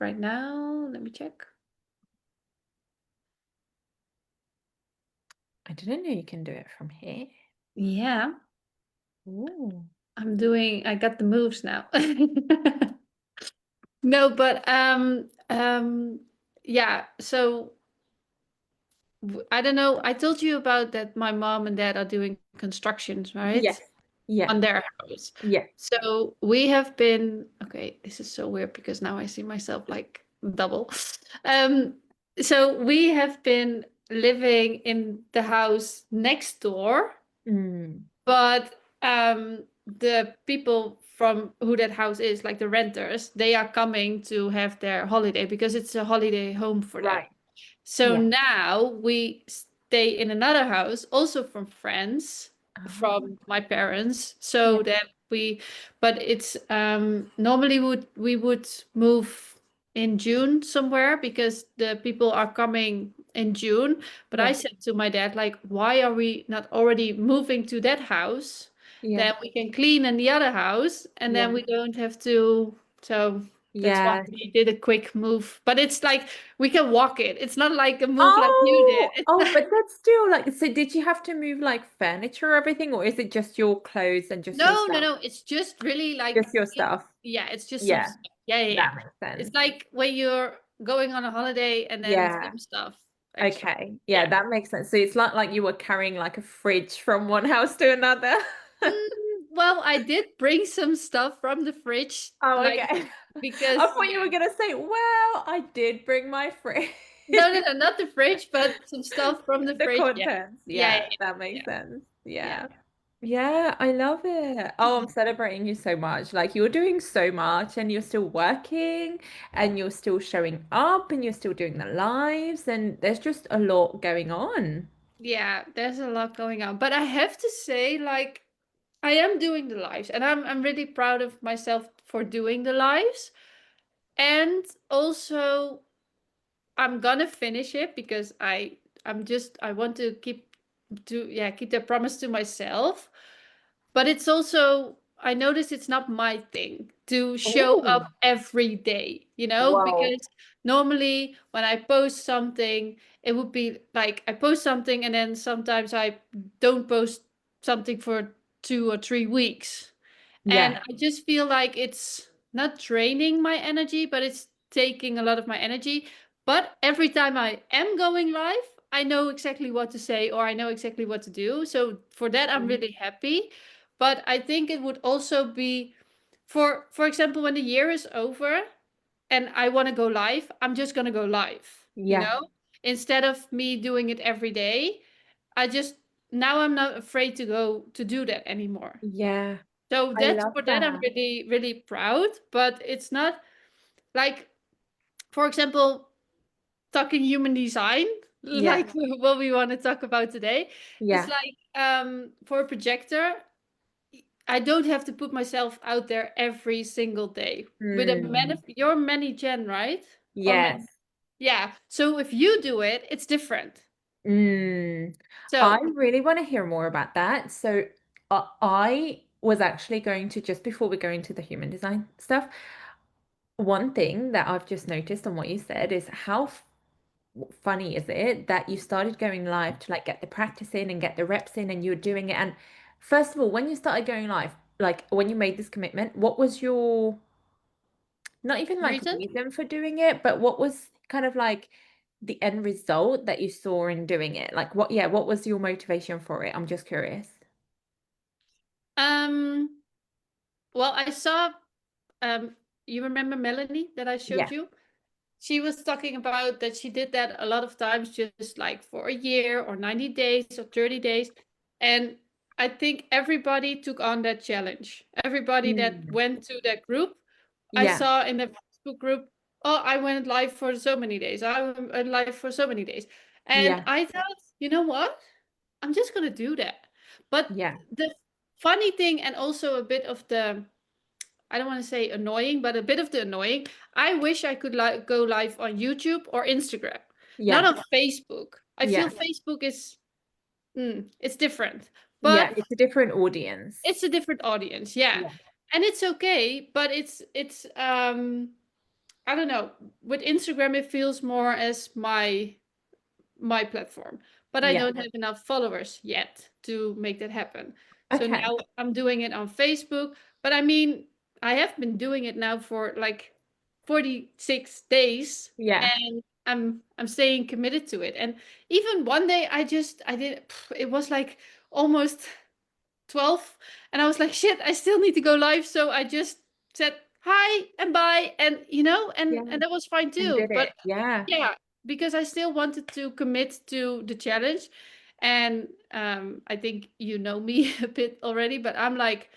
right now. Let me check. I didn't know you can do it from here. Yeah, Ooh. I got the moves now. No, but yeah, so I don't know. I told you about that my mom and dad are doing constructions, Yes. right? Yeah. On their house. Yeah. So we have been, okay, this is so weird because now I see myself like double. Um, so we have been living in the house next door, Mm. but the people from who that house is, like the renters, they are coming to have their holiday because it's a holiday home for them. Right. So Yeah. now we stay in another house, also from friends, Oh, from my parents, yeah. so that but it's normally we would move in June somewhere because the people are coming in June. But I Yeah. said to my dad, like, why are we not already moving to that house? Yeah. Then we can clean in the other house, and then Yeah. we don't have to. So that's why Yeah. we did a quick move. But it's like we can walk it. It's not like a move like you did. Oh, It's oh, like but that's still like, so did you have to move like furniture or everything, or is it just your clothes and just your no, no, stuff? no. It's just really like Just your stuff. yeah, it's just some Yeah, stuff. Yeah, yeah, yeah. that makes sense. It's like when you're going on a holiday and then Yeah. some stuff extra. Okay. Yeah, Yeah. that makes sense. So it's not like you were carrying like a fridge from one house to another. Mm, well, I did bring some stuff from the fridge, Oh, like okay. I because thought you were gonna say, well, I did bring my fridge. no, no, no, not the fridge, but some stuff from the The fridge. Yeah, contents. yeah, Yeah, yeah, that yeah, makes sense. yeah, Yeah. Yeah, I love it. Oh, I'm celebrating you so much. Like you're doing so much and you're still working and you're still showing up and you're still doing the lives and there's just a lot going on. yeah. There's a lot going on, but I have to say, like, I am doing the lives, and I'm really proud of myself for doing the lives, and also I'm gonna finish it because I want to keep that promise to myself. But it's also, I notice it's not my thing to show up Oh, every day, whoa. because normally when I post something, it would be like I post something and then sometimes I don't post something for 2 or 3 weeks. And Yeah. I just feel like it's not draining my energy, but it's taking a lot of my energy. But every time I am going live, I know exactly what to say or I know exactly what to do. So for that, I'm Mhm. really happy. But I think it would also be for example, when the year is over and I want to go live, I'm just going to go live, Yeah. instead of me doing it every day. I just now I'm not afraid to go to do that anymore. Yeah. So I that's love for that I'm that. really, really proud. But it's not like, for example, talking human design, Yeah. like what we want to talk about today. It's Yeah. like for a projector, I don't have to put myself out there every single day. With a Mm. you're many gen, right? Or Yes. yeah. So if you do it, it's different. Mm. I So really want to hear more about that. So I was actually going to, just before we go into the human design stuff, one thing that I've just noticed on what you said is how funny is it that you started going live to like get the practice in and get the reps in and you were doing it. And first of all, when you started going live, like when you made this commitment, what was your, not even like reason. reason for doing it, but what was kind of like the end result that you saw in doing it? Like what, yeah, what was your motivation for it? I'm just curious. Um. Well, I saw. Um. You remember Melanie that I showed Yeah. you? She was talking about that she did that a lot of times, just like for a year or 90 days or 30 days. And I think everybody took on that challenge. Everybody that Mm. went to that group, I Yeah. saw in the Facebook group, oh, I went live for so many days. I went live for so many days. And Yeah. I thought, you know what? I'm just going to do that. But Yeah. the funny thing, and also a bit of the, I don't want to say annoying, but a bit of the annoying. I wish I could go live on YouTube or Instagram, not Yeah. on Facebook. I feel Yeah. Facebook is, it's different, Yeah. but It's a different audience. it's a different audience. Yeah, Yeah. and it's okay, but it's I don't know, with Instagram it feels more as my platform, but I Yeah. don't have enough followers yet to make that happen. So Okay. now I'm doing it on Facebook, but I mean, I have been doing it now for like 46 days, Yeah. and I'm staying committed to it. And even one day I did it was like almost 12, and I was like, shit, I still need to go live, so I just said hi and bye, and Yeah. and that was fine And too. did But it. Yeah. yeah, because I still wanted to commit to the challenge. And I think you know me a bit already, but I'm like,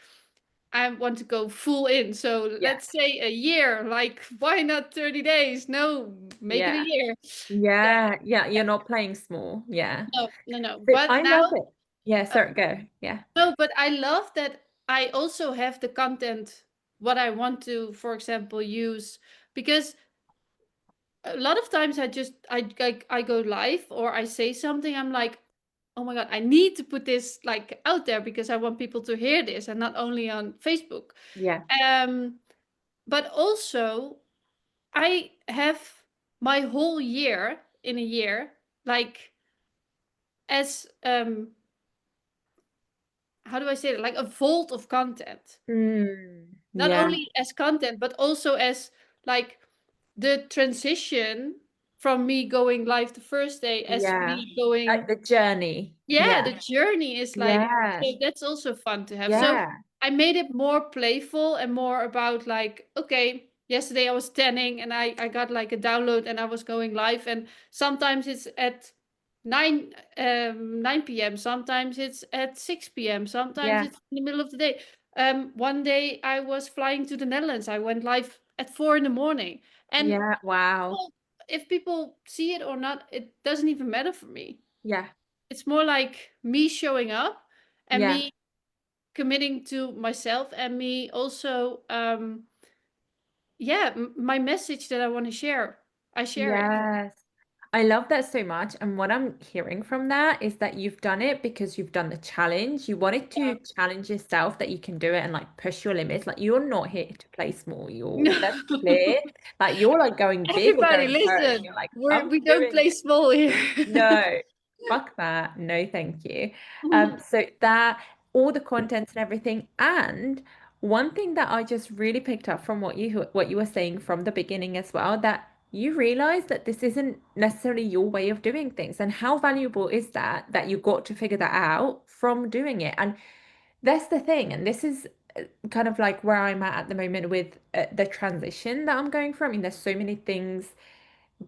I want to go full in. So Yeah. let's say a year. Like, why not 30 days? No, make it a Yeah. year. Yeah. Yeah. You're not playing small. Yeah. No, no, no. But But I now, love it. Yeah. uh, Sorry, go. Yeah. no, but I love that I also have the content what I want to, for example, use, because a lot of times I go live or I say something, I'm like, oh my god, I need to put this like out there because I want people to hear this, and not only on Facebook. Yeah. um but also I have my whole year in a year, like, as how do I say it, like a vault of content, not Yeah. only as content but also as like the transition from me going live the first day, as Yeah. me Like going. the journey. Yeah, Yeah. the journey is like, Yeah. so that's also fun to have. So Yeah. I made it more playful and more about like, okay, yesterday I was tanning and I got like a download and I was going live, and sometimes it's at 9 p.m., sometimes it's at 6 p.m., sometimes Yeah. it's in the middle of the day. One day I was flying to the Netherlands. I went live at 4 in the morning. And Yeah. Wow. well, if people see it or not, it doesn't even matter for me. Yeah. It's more like me showing up and Yeah. me committing to myself, and me also yeah, my message that I want to share, I share it. Yes. I love that so much. And what I'm hearing from that is that you've done it because you've done the challenge. You wanted Yeah. to challenge yourself that you can do it and like push your limits. Like you're not here to play small. No. Let's be clear. Like you're like going big or Everybody going home. listen, You're like, we I'm we don't doing play it. small here. No, fuck that. No, thank you. So that all the content and everything, and one thing that I just really picked up from what you were saying from the beginning as well, that you realize that this isn't necessarily your way of doing things, and how valuable is that you got to figure that out from doing it. And that's the thing, and this is kind of like where I'm at the moment with the transition that I'm going through. I mean, there's so many things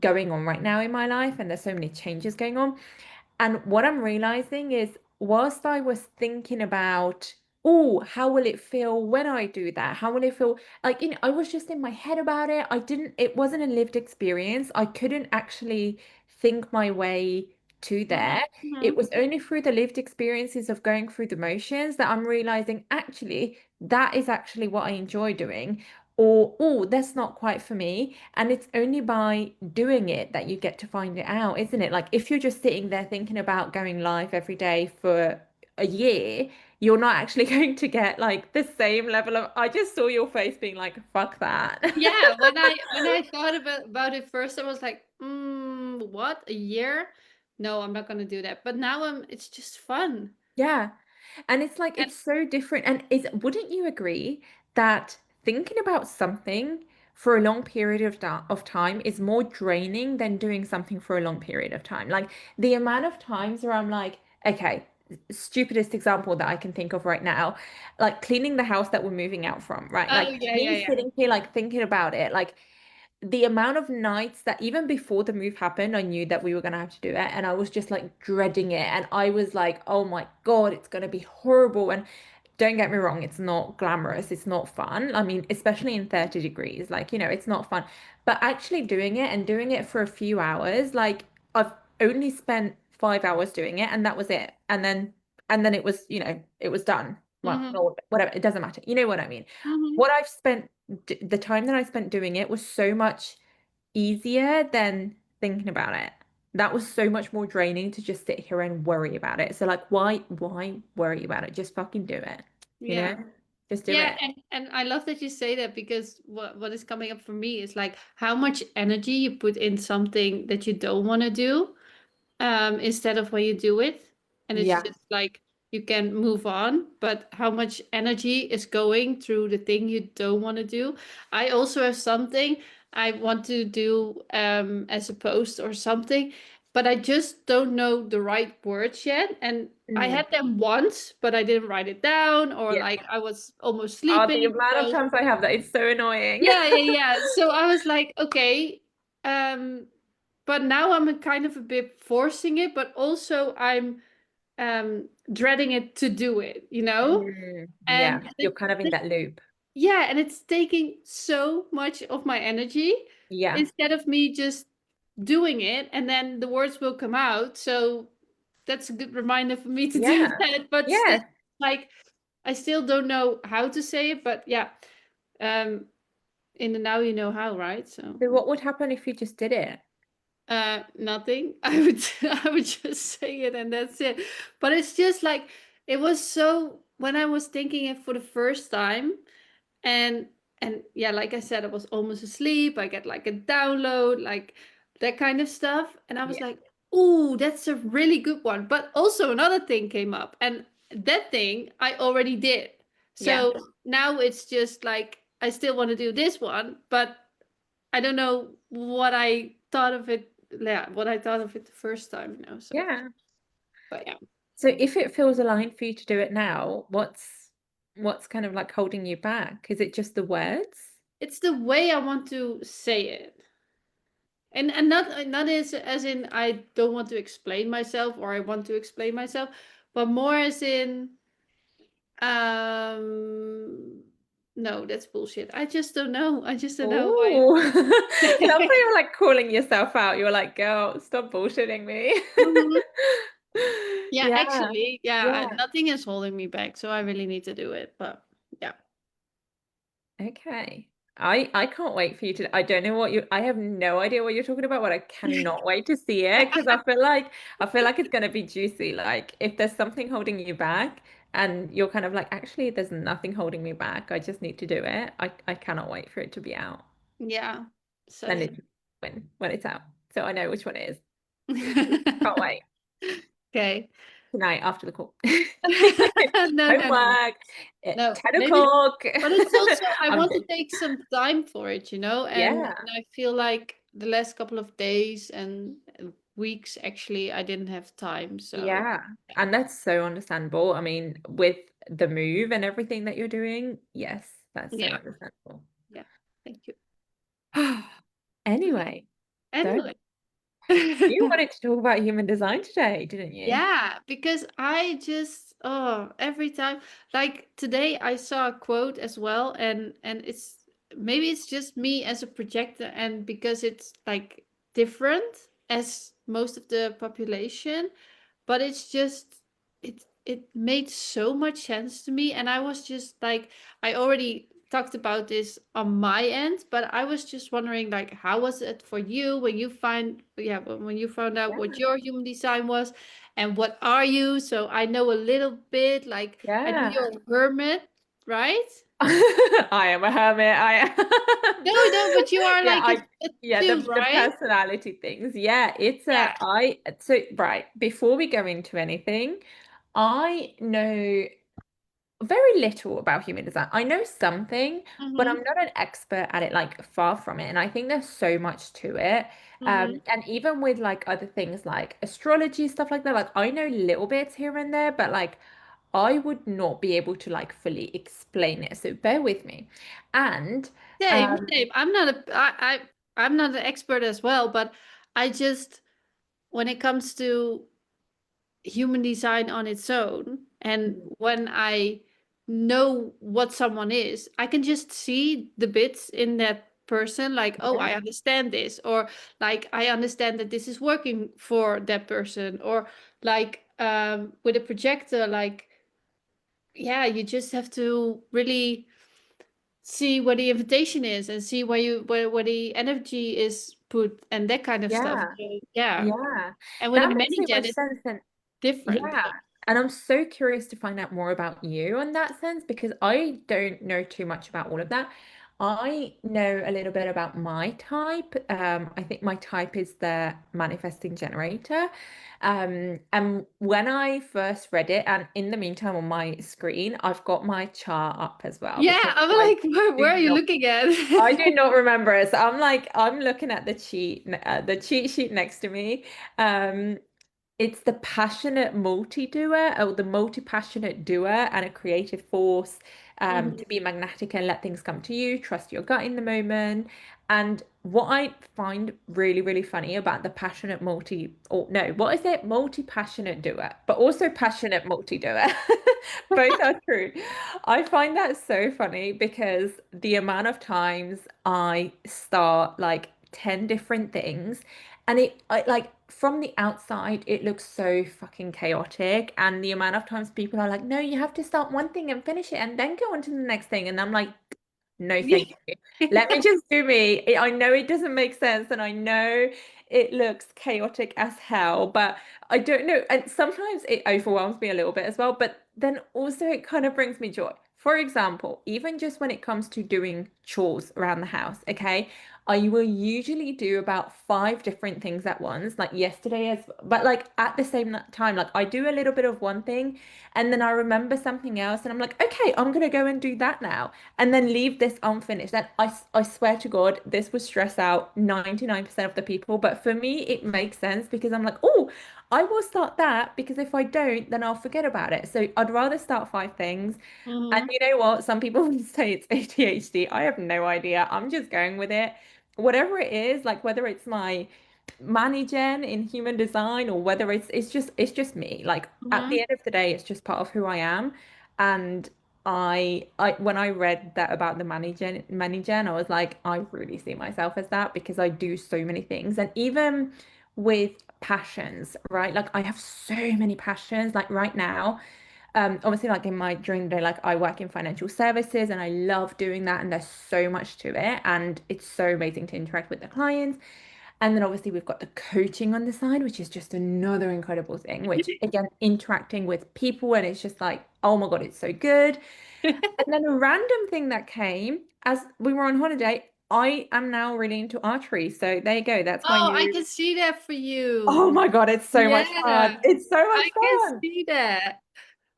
going on right now in my life, and there's so many changes going on. And what I'm realizing is, whilst I was thinking about, oh, how will it feel when I do that? How will it feel? Like, I was just in my head about it. It wasn't a lived experience. I couldn't actually think my way to there. It Mhm. was only through the lived experiences of going through the motions that I'm realizing actually that is actually what I enjoy doing. Or, oh, that's not quite for me. And it's only by doing it that you get to find it out, isn't it? Like if you're just sitting there thinking about going live every day for a year, you're not actually going to get like the same level of, I just saw your face being like, fuck that. Yeah, when I thought about it first, I was like, what, a year? No, I'm not gonna do that. But now it's just fun. Yeah. And it's like, And it's so different. And wouldn't you agree that thinking about something for a long period of time is more draining than doing something for a long period of time? Like the amount of times where I'm like, okay, stupidest example that I can think of right now, like cleaning the house that we're moving out from, right? oh Like yeah, yeah, me yeah. sitting here, like thinking about it, like the amount of nights that even before the move happened, I knew that we were going to have to do it. And I was just like dreading it. And I was like, oh my God, it's going to be horrible. And don't get me wrong, it's not glamorous. It's not fun. I mean, especially in 30 degrees, like, it's not fun. But actually doing it and doing it for a few hours, like I've only spent 5 hours doing it and that was it. And then it was, it was done. Well, Mm-hmm. no, whatever, it doesn't matter. You know what I mean? Mm-hmm. What I've spent the time that I spent doing it was so much easier than thinking about it. That was so much more draining to just sit here and worry about it. So like why worry about it? Just fucking do it, you Yeah. know? Just do Yeah, it. and I love that you say that because what is coming up for me is like how much energy you put in something that you don't want to do, instead of when you do it. And it's Yeah. just like you can move on, but how much energy is going through the thing you don't want to do. I also have something I want to do, as a post or something, but I just don't know the right words yet. And I Mm. had them once, but I didn't write it down, or Yeah. like I was almost Oh, the sleeping. amount of So times I have that, it's so annoying. yeah, yeah, yeah. So I was like, okay, um, but now I'm kind of a bit forcing it, but also I'm dreading it to do it, you know? Mm, yeah, And you're kind of in that loop. yeah, and it's taking so much of my energy Yeah. instead of me just doing it, and then the words will come out. So that's a good reminder for me to do Yeah. that. But still, Yeah. like, I still don't know how to say it, but yeah, um, in the now you know how, right? So. So what would happen if you just did it? Nothing. I would just say it and that's it. But it's just like it was so when I was thinking it for the first time, and yeah, like I said, I was almost asleep. I get like a download, like that kind of stuff, and I was Yeah. like, "Ooh, that's a really good one." But also another thing came up, and that thing I already did. Yeah. So now it's just like I still want to do this one, but I don't know what I thought of it. Yeah, what I thought of it the first time, you know. So, Yeah. but yeah, So if it feels aligned for you to do it now, what's kind of like holding you back? Is it just the words? it's the way I want to say it, and not as in I don't want to explain myself or I want to explain myself, but more as in um no, that's bullshit. I just don't know. I just don't know why. Oh, love how you're like calling yourself out. You're like, girl, stop bullshitting me. Mhm. Yeah, Yeah, actually, yeah, yeah. nothing is holding me back, so I really need to do it. But yeah. Okay. I can't wait for you to I don't know what you I have no idea what you're talking about, but I cannot wait to see it because I feel like it's gonna be juicy. Like if there's something holding you back and you're kind of like, actually there's nothing holding me back. I just need to do it. I cannot wait for it to be out. Yeah, Then same. it's when it's out. So I know which one it is. Can't wait. Okay. Tonight after the call. No, no, no, no. Homework at No, 10 maybe, o'clock. but it's also I I'm want to joking. take some time for it, you know, Yeah. and I feel like the last couple of days and weeks actually I didn't have time. So Yeah. And that's so understandable. I mean, with the move and everything that you're doing, yes, that's so yeah, understandable. yeah. Thank you. Anyway, so Anyway. you wanted to talk about human design today, didn't you? Yeah, because I just every time like today I saw a quote as well, and it's maybe it's just me as a projector, and because it's like different as most of the population, but it's just it made so much sense to me, and I was just like I already talked about this on my end, but I was just wondering like how was it for you when you find yeah when you found out what Yeah. your human design was, and what are you, so I know a little bit, like I know Yeah. you're a hermit, right? I am a hermit. I No, no, but you are yeah, like a yeah, two, the right? personality things. Yeah, it's Yeah. a I so right, before we go into anything, I know very little about human design. I know something, but I'm Mm-hmm. not an expert at it, like far from it. And I think there's so much to it. Mm-hmm. And even with like other things like astrology, stuff like that, like I know little bits here and there, but like I would not be able to like fully explain it. So bear with me. And Same, um same. I'm not an expert as well, but I just when it comes to human design on its own, and when I know what someone is, I can just see the bits in that person, like, oh, yeah, I understand this, or like I understand that this is working for that person, or like with a projector, like yeah, you just have to really see where the invitation is and see where the energy is put and that kind of stuff. yeah, So, yeah. yeah. And with a That makes mini so jet, much it's sense. And different yeah. though. And I'm so curious to find out more about you in that sense because I don't know too much about all of that. I know a little bit about my type. I think my type is the manifesting generator. And when I first read it, and in the meantime on my screen, I've got my chart up as well Yeah, because I'm I like, do where are you not looking at? I do not remember it. So I'm looking at the cheat sheet next to me. Um, it's the passionate multi-doer or the multi-passionate doer and a creative force to Mhm, be magnetic and let things come to you, trust your gut in the moment. And what I find really, really funny about the passionate multi, or no, what is it? Multi-passionate doer, but also passionate multi-doer. Both are true. I find that so funny because the amount of times I start like 10 different things and like from the outside, it looks so fucking chaotic. And the amount of times people are like, no, you have to start one thing and finish it and then go on to the next thing. And I'm like, no, thank you. Let me just do me. I know it doesn't make sense and I know it looks chaotic as hell, but I don't know. And sometimes it overwhelms me a little bit as well, but then also it kind of brings me joy. For example, even just when it comes to doing chores around the house, okay? I will usually do about five different things at once, like yesterday as but like at the same time, like I do a little bit of one thing and then I remember something else and I'm like, okay, I'm gonna go and do that now and then leave this unfinished. Then I swear to God, this would stress out 99% of the people. But for me, it makes sense because I'm like, oh, I will start that because if I don't, then I'll forget about it. So I'd rather start five things. And mhm, you know what? Some people would say it's ADHD. I have no idea. I'm just going with it. Whatever it is, like whether it's my Manigen in human design or whether it's just me. Like at the mhm, end of the day, it's just part of who I am. And I when I read that about the Manigen, I was like, I really see myself as that because I do so many things. And even with passions, right? Like I have so many passions. Like right now, obviously like in my during the day, like I work in financial services and I love doing that. And there's so much to it. And it's so amazing to interact with the clients. And then obviously we've got the coaching on the side, which is just another incredible thing, which again, interacting with people and it's just like, oh my God, it's so good. And then a random thing that came as we were on holiday, I am now really into archery. So there you go. That's my Oh, I new, can see that for oh you. my God, it's so much fun. Yeah, It's so much I can fun. see that.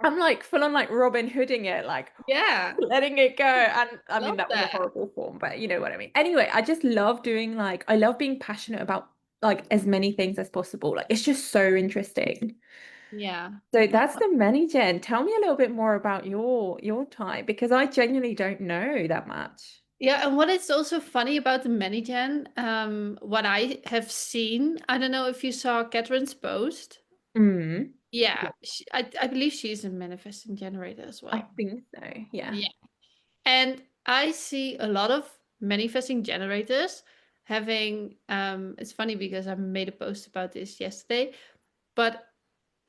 I'm like full on like Robin Hooding it, like Yeah, letting it go. And I mean, love that was a that. horrible form, but you know what I mean. Anyway, I just love doing like, I love being passionate about like as many things as possible. Like it's just so interesting. Yeah. So No. that's the many Jen. Tell me a little bit more about your type because I genuinely don't know that much. Yeah, and what is also funny about the Manigen, what I have seen, I don't know if you saw Catherine's post. Mm. Yeah, Yeah, I believe she's a manifesting generator as I well. think so. Yeah. Yeah. And I see a lot of manifesting generators having, it's funny because I made a post about this yesterday, but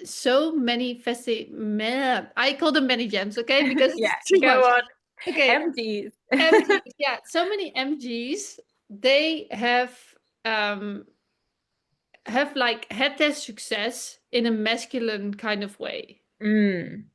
so many man, I call them many gems, okay? Because Yeah, it's too go much. on. Okay, MGs. MGs, yeah, so many MGs, they um have like had their success in a masculine kind of way. Mm.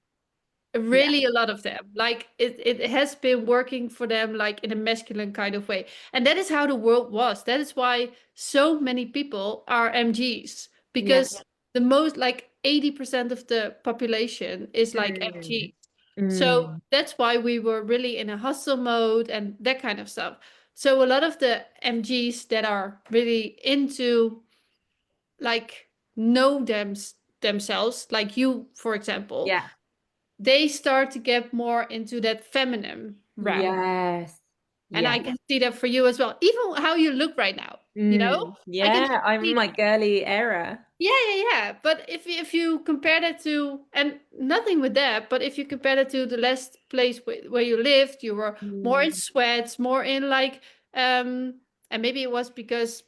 Yeah. Really a lot of them. Like it has been working for them like in a masculine kind of way. And that is how the world was. That is why so many people are MGs Yeah. because the most like 80% of the population is like Mm. MGs. So Mm. that's why we were really in a hustle mode and that kind of stuff. So a lot of the MGs that are really into like know themselves, like you, for example, Yeah. they start to get more into that feminine realm. Yes. And I Yeah. can see that for you as well. Even how you look right now, you know? Mm. I can Yeah. I'm in see my that. girly era. Yeah, yeah, yeah. But if you compare that to and nothing with that, but if you compare that to the last place where you lived, you were more in Mm. sweats, more in like and maybe it was because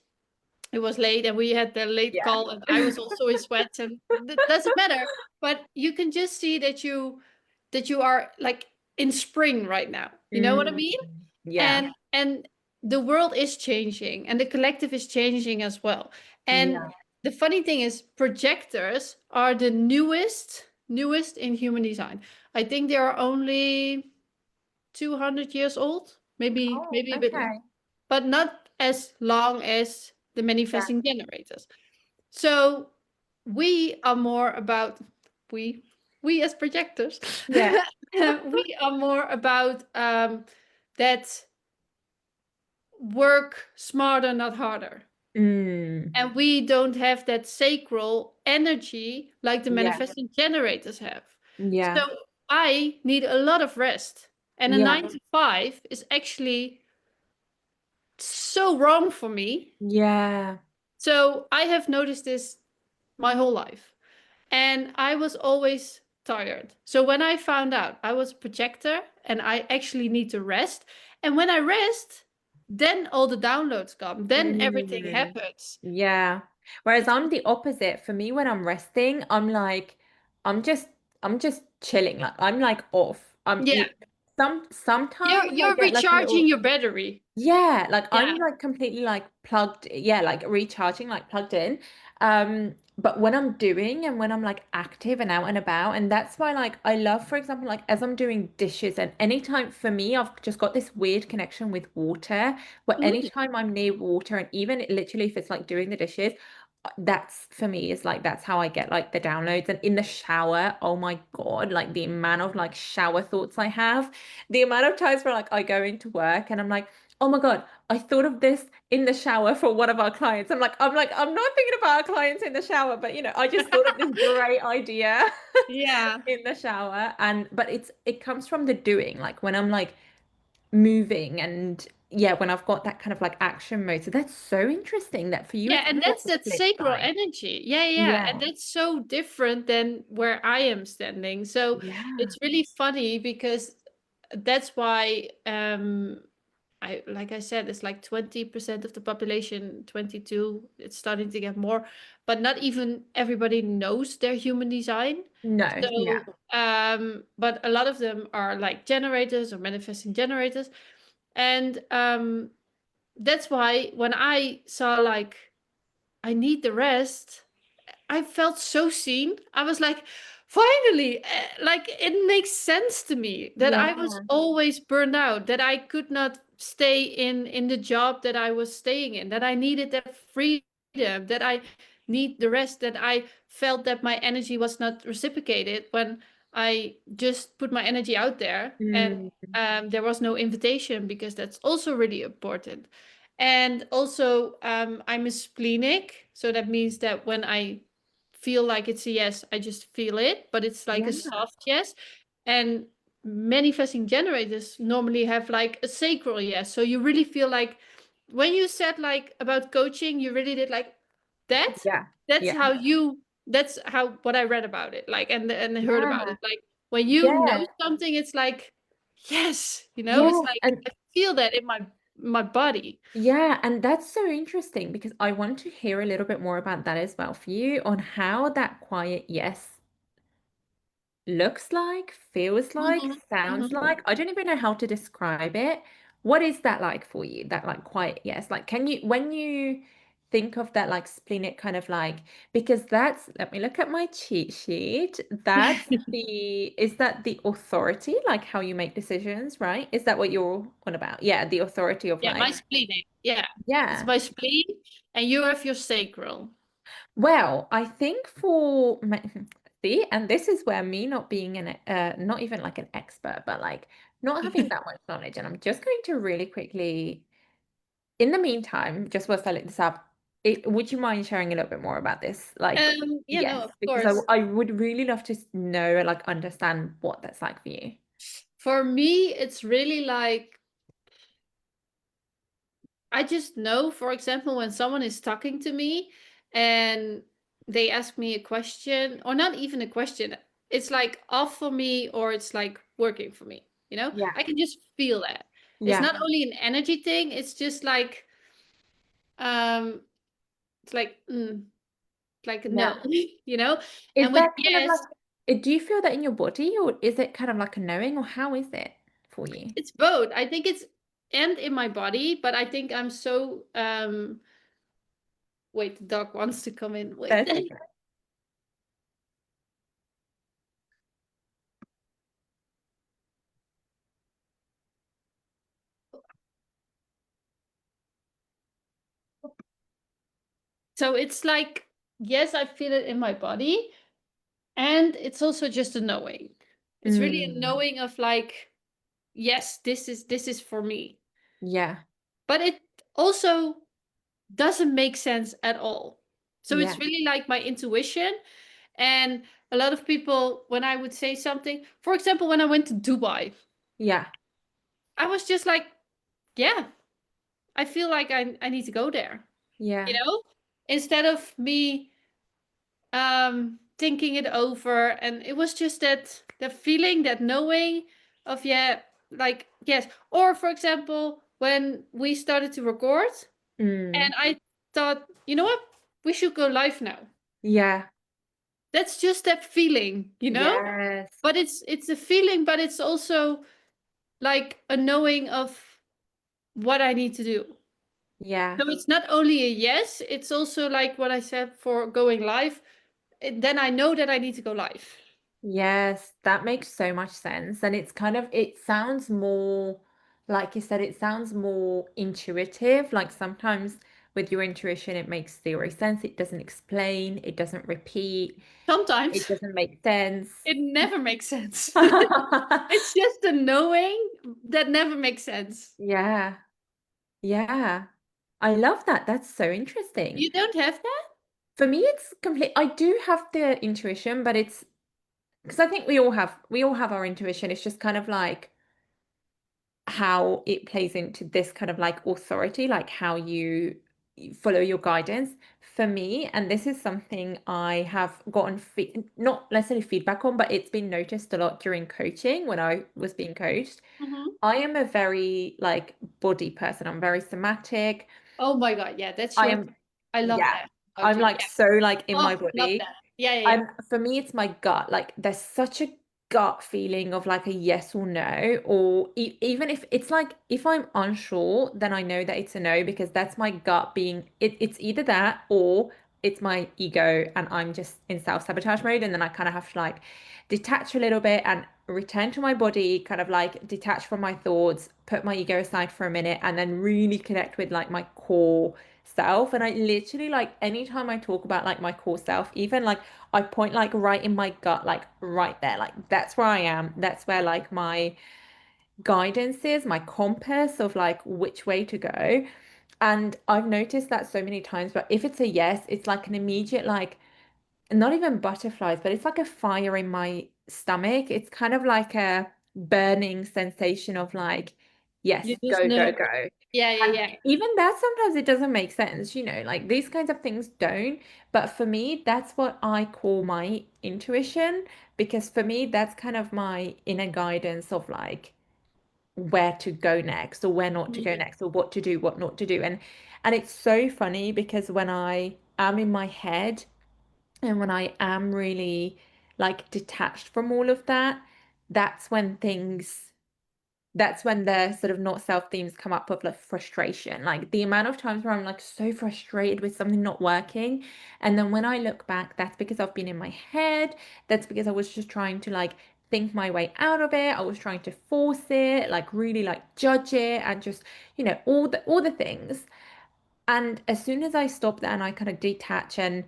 it was late and we had the late Yeah. call and I was also in sweats and it doesn't matter. But you can just see that you are like in spring right now. You know what I Mm. mean? Yeah. And the world is changing and the collective is changing as well. And Yeah. the funny thing is projectors are the newest newest in human design. I think they are only 200 years old, Oh, maybe a bit less, okay. but not as long as the Yeah. manifesting generators. So we are more about we we as projectors, Yeah. we are more about that work smarter, not harder. Mm, And we don't have that sacral energy like the yeah. manifesting generators have. So Yeah. I need a lot of rest. And a Yeah. 9 to 5 is actually so wrong for me. Yeah. So I have noticed this my whole life. And I was always tired. So when I found out I was a projector and I actually need to rest, and when I rest, then all the downloads come, then everything Mm, happens. yeah. Whereas It's I'm the opposite. For me, when I'm resting, I'm like, I'm just, I'm just chilling. Like I'm like off. yeah, Sometimes I you're get like a recharging little. your battery. Yeah, like I'm Yeah. like completely like plugged, yeah, like recharging, like plugged in. But when I'm doing and when I'm like active and out and about, and that's why like I love, for example, like as I'm doing dishes and anytime for me, I've just got this weird connection with water where Mhm. anytime I'm near water and even literally if it's like doing the dishes, that's for me is like that's how I get like the downloads. And in the shower, oh my God, like the amount of like shower thoughts I have, the amount of times where like I go into work and I'm like, oh my God, I thought of this in the shower for one of our clients. I'm not thinking about our clients in the shower, but you know, I just thought of this great idea Yeah. in the shower. And but it comes from the doing, like when I'm like moving and yeah, when I've got that kind of like action mode. So that's so interesting that for you Yeah, it's and kind of like that's the that flip sacral side. energy. Yeah, yeah. And Yeah. that's so different than where I am standing. So Yeah. it's really funny because that's why I like I said, it's like 20% of the population, 22, it's starting to get more, but not even everybody knows their human design. No, yeah. So but a lot of them are like generators or manifesting generators. And that's why when I saw like I need the rest, I felt so seen. I was like, finally, like it makes sense to me that Yeah. I was always burned out, that I could not stay in the job that I was staying in, that I needed that freedom, that I need the rest, that I felt that my energy was not reciprocated when I just put my energy out there and Mm, there was no invitation because that's also really important. And also, I'm a splenic, so that means that when I feel like it's a yes, I just feel it, but it's like a yeah. soft yes. And manifesting generators normally have like a sacral yes. So you really feel like when you said like about coaching, you really did like that. Yeah. That's Yeah. how you, that's how what I read about it, like and heard about Yeah. it. Like when you know Yeah. something, it's like, yes, it's Yes. like And I feel that in my body. yeah, and that's so interesting because I want to hear a little bit more about that as well for you on how that quiet yes looks like, feels like, Mhm, sounds mhm. like. I don't even know how to describe it. What is that like for you? That like quiet yes. Like can you when you think of that like splenic kind of like because that's let me look at my cheat sheet. That's the is that the authority, like how you make decisions, right? Is that what you're on about? Yeah, the authority of Yeah, my like, splenic. Yeah, it's yeah. my spleen, and you have your sacral. Well, I think for my, see, and this is where me not being an not even like an expert, but like not having that much knowledge, and I'm just going to really quickly, in the meantime, just whilst I look this up, would you mind sharing a little bit more about this? Like, Yeah, no, yes, of because course. I would really love to know and like understand what that's like for you. For me, it's really like I just know, for example, when someone is talking to me and they ask me a question, or not even a question, it's like off for me or it's like working for me. Yeah, I can just feel that. It's yeah, not only an energy thing, it's just like um it's like a yeah. no, you know? Is And with that kind of yes, like, do you feel that in your body, or is it kind of like a knowing, or how is it for you? it's both. I think it's and in my body, but I think I'm so wait, the dog wants to come in. Wait. That's okay. So it's like, yes, I feel it in my body. And it's also just a knowing. It's really a Mm, knowing of like, yes, this is for me. yeah, But it also doesn't make sense at all. So it's yeah, really like my intuition. And a lot of people, when I would say something, for example, when I went to Dubai, yeah, I was just like, yeah, I feel like I need to go there, you yeah, know? Instead of me thinking it over. And it was just that feeling, that knowing of, yeah, like, yes. Or for example, when we started to record mm, and I thought, you know what? We should go live now. yeah, That's just that feeling, you know? yes, But it's a feeling, but it's also like a knowing of what I need to do. yeah. So it's not only a yes, it's also like what I said for going live. Then I know that I need to go live. Yes, that makes so much sense. And it's kind of, it sounds more, like you said, it sounds more intuitive. Like sometimes with your intuition, it makes zero sense. It doesn't explain, it doesn't repeat, it Sometimes doesn't make sense. it never makes sense. It's just a knowing that never makes sense. Yeah, yeah. I love that. That's so interesting. You don't have that? For me, it's complete. I do have the intuition, but it's because I think we all have our intuition. It's just kind of like how it plays into this kind of like authority, like how you follow your guidance. For me, and this is something I have gotten not necessarily feedback on, but it's been noticed a lot during coaching when I was being coached. Hmm. I am a very like body person. I'm very somatic. Oh my God. Yeah, that's I your. am, I love yeah, that about I'm you. like Yeah. so like in my Oh, love body. that. Yeah, yeah, yeah. For me, it's my gut. Like, there's such a gut feeling of like a yes or no, or even if it's like if I'm unsure, then I know that it's a no because that's my gut being it's either that or it's my ego and I'm just in self-sabotage mode, and then I kind of have to like detach a little bit and return to my body, kind of like detach from my thoughts, put my ego aside for a minute, and then really connect with like my core self. And I literally like anytime I talk about like my core self, even like I point like right in my gut, like right there, like that's where I am. That's where like my guidance is, my compass of like which way to go. And I've noticed that so many times, but if it's a yes, it's like an immediate like not even butterflies, but it's like a fire in my stomach. It's kind of like a burning sensation of like, You yes, just go, go, know. go. Yeah, yeah, And yeah. even that sometimes it doesn't make sense, like these kinds of things don't. But for me, that's what I call my intuition, because for me, that's kind of my inner guidance of like where to go next or where not to go Mhm. next or what to do, what not to do. And it's so funny because when I am in my head, and when I am really like detached from all of that, that's when things, that's when the sort of not self themes come up of like frustration. Like the amount of times where I'm like so frustrated with something not working. And then when I look back, that's because I've been in my head. That's because I was just trying to like think my way out of it. I was trying to force it, like really like judge it and just, all the things. And as soon as I stop that and I kind of detach and,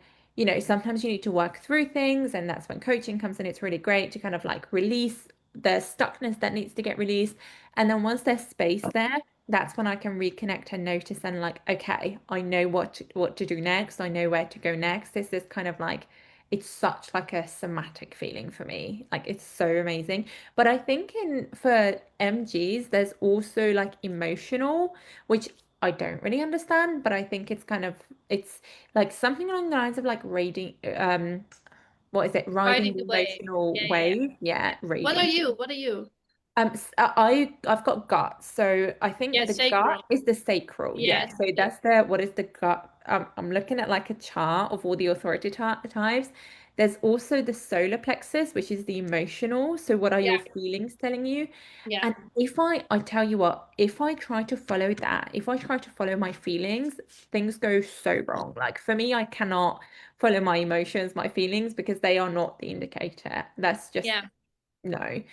sometimes you need to work through things, and that's when coaching comes in. It's really great to kind of like release the stuckness that needs to get released. And then once there's space there, that's when I can reconnect and notice and like, okay, I know what to do next. I know where to go next. This is kind of like it's such like a somatic feeling for me. Like it's so amazing. But I think in for MGs, there's also like emotional, which I don't really understand, but I think it's like something along the lines of like raiding what is it? Riding Riding the the wave. emotional Yeah, yeah, yeah. wave. Yeah, What are raiding. you? What are you? I've got gut. So I Yeah, think the gut sacral. is the sacral. Yeah, Yeah. So that's the what is the gut? I'm looking at like a chart of all the authority types. There's also the solar plexus, which is the emotional. So what are your yeah, feelings telling you? yeah, And if I tell you what, if I try to follow that, if I try to follow my feelings, things go so wrong. Like for me, I cannot follow my emotions, my feelings, because they are not the indicator. That's just yeah. no.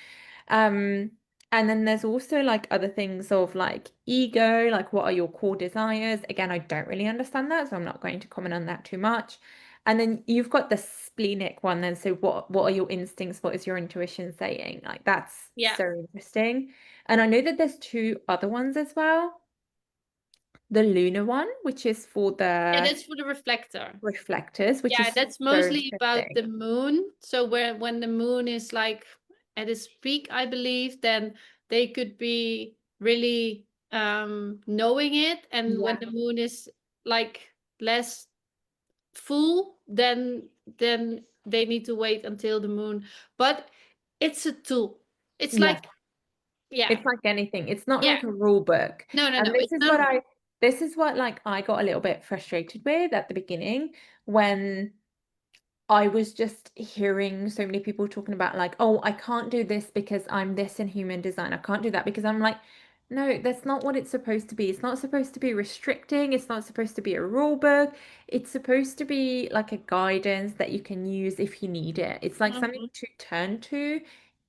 Um, And then there's also like other things of like ego, like what are your core desires? Again, I don't really understand that, so I'm not going to comment on that too much. And then you've got the splenic one then. So what are your instincts? What is your intuition saying? Like that's Yeah. so interesting. And I know that there's two other ones as well. The lunar one, which is for Yeah, the that's for the reflector. reflectors, which Yeah, is that's so mostly about the interesting. moon. So where when the moon is like at its peak, I believe, then they could be really knowing it. And when Yeah. the moon is like less full, then they need to wait until the moon. But it's a tool. It's Yeah. like, yeah, It's like anything. It's not yeah. like a rule book. No, no, And no. It's not. this is what like I got a little bit frustrated with at the beginning when I was just hearing so many people talking about like, oh, I can't do this because I'm this in human design. I can't do that because I'm like, no, that's not what it's supposed to be. It's not supposed to be restricting. It's not supposed to be a rule book. It's supposed to be like a guidance that you can use if you need it. It's like something Mhm. to turn to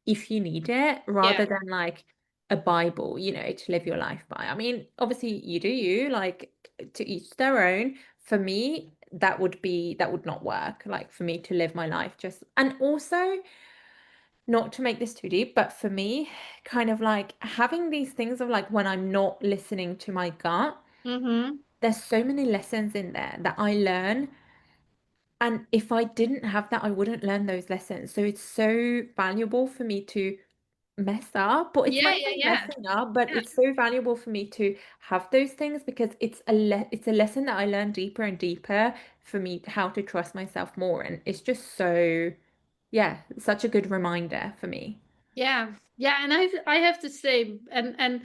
if you need it Yeah, rather than like a Bible, to live your life by. I mean, obviously you do you, like to each their own. For me, that would not work. Like for me to live my life just, and also not to make this too deep, but for me, kind of like having these things of like when I'm not listening to my gut, mm-hmm. there's so many lessons in there that I learn. And if I didn't have that, I wouldn't learn those lessons. So it's so valuable for me to mess up, but it's Yeah, not yeah, even yeah, messing up, but yeah. it's so valuable for me to have those things because it's a lesson that I learn deeper and deeper for me how to trust myself more. And it's just so, yeah, such a good reminder for me. Yeah, yeah, and I have to say, and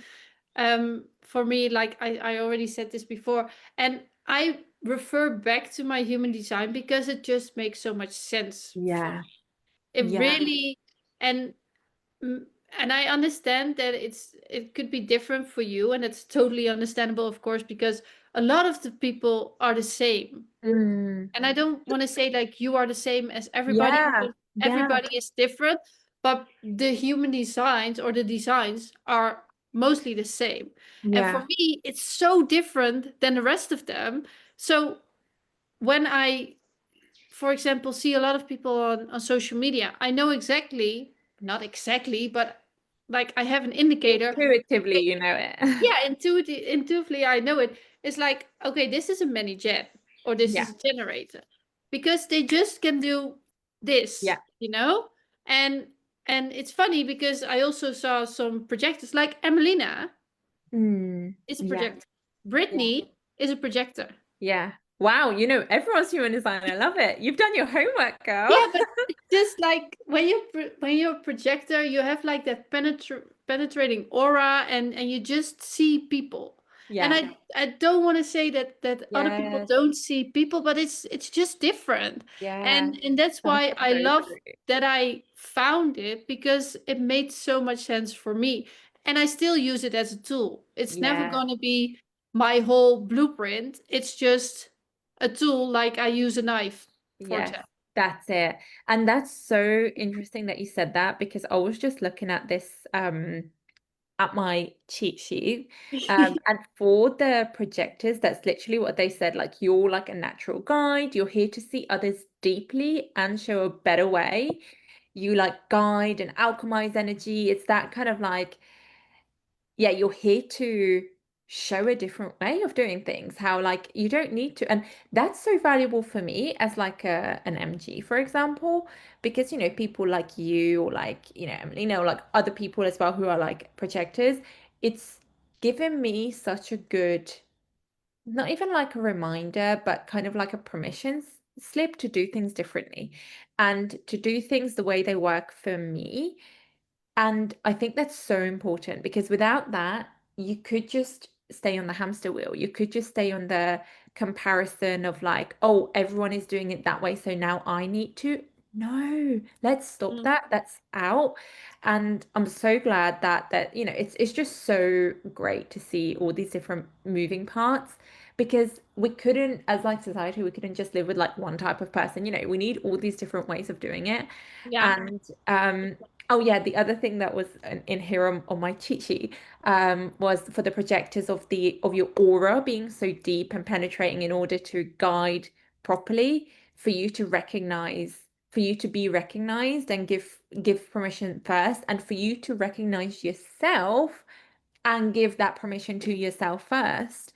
for me, like I already said this before, and I refer back to my human design because it just makes so much sense for Yeah, me. It yeah, really, and and I understand that it could be different for you, and it's totally understandable, of course, because a lot of the people are the same. mm, And I don't want to say like you are the same as everybody yeah, because yeah, everybody is different, but the human designs or the designs are mostly the same. And for yeah. me, it's so different than the rest of them. So when I, for example, see a lot of people on social media, I know exactly, not exactly, but like I have an indicator. Intuitively, you know it. Yeah, intuitively I know it. It's like, okay, this is a mini jet or this Yeah, is a generator. Because they just can do this, yeah, And it's funny because I also saw some projectors like Emelina is a yeah, projector. yeah. Brittany is a projector. Yeah. Wow, everyone's human design. I love it. You've done your homework, girl. Yeah, but it's just like when you're a projector, you have like that penetrating aura, and you just see people. And Yeah. I don't want to say that other people Yes. don't see people, but it's just different. Yeah. And that's That's why I so love true. that I found it because it made so much sense for me. And I still use it as a tool. It's never Yeah. going to be my whole blueprint. It's just a tool like I use a knife for Yes. example. That's it. And that's so interesting that you said that because I was just looking at this at my cheat sheet. And for the projectors, that's literally what they said. Like you're like a natural guide. You're here to see others deeply and show a better way. You like guide and alchemize energy. It's that kind of like, yeah, you're here to show a different way of doing things, how like you don't need to. And that's so valuable for me as like an MG, for example, because people like you or like, Emily, like other people as well who are like projectors, it's given me such a good, not even like a reminder, but kind of like a permission slip to do things differently and to do things the way they work for me. And I think that's so important because without that, you could just stay on the hamster wheel. You could just stay on the comparison of like, oh, everyone is doing it that way, so now I need to. No, let's stop Mm. that. That's out. And I'm so glad that it's just so great to see all these different moving parts because we couldn't, as like society, we couldn't just live with like one type of person. We need all these different ways of doing it. Yeah. And Oh yeah, the other thing that was in here on my cheat sheet was for the projectors of the of your aura being so deep and penetrating in order to guide properly for you to recognize, for you to be recognized and give permission first, and for you to recognize yourself and give that permission to yourself first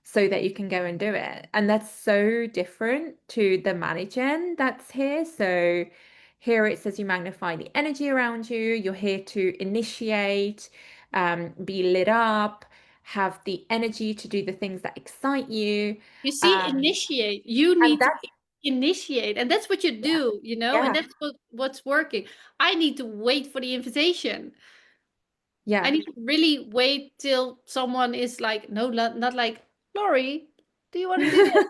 so that you can go and do it. And that's so different to the managing that's here. So here it says you magnify the energy around you, you're here to initiate, be lit up, have the energy to do the things that excite you. You see, Um, initiate. You and need to that's, initiate, and that's what you yeah, do, you know, and yeah, that's what's working. I need to wait for the invitation. I yeah. need to really wait till someone is like, no, not like, Lori, do you want to do this?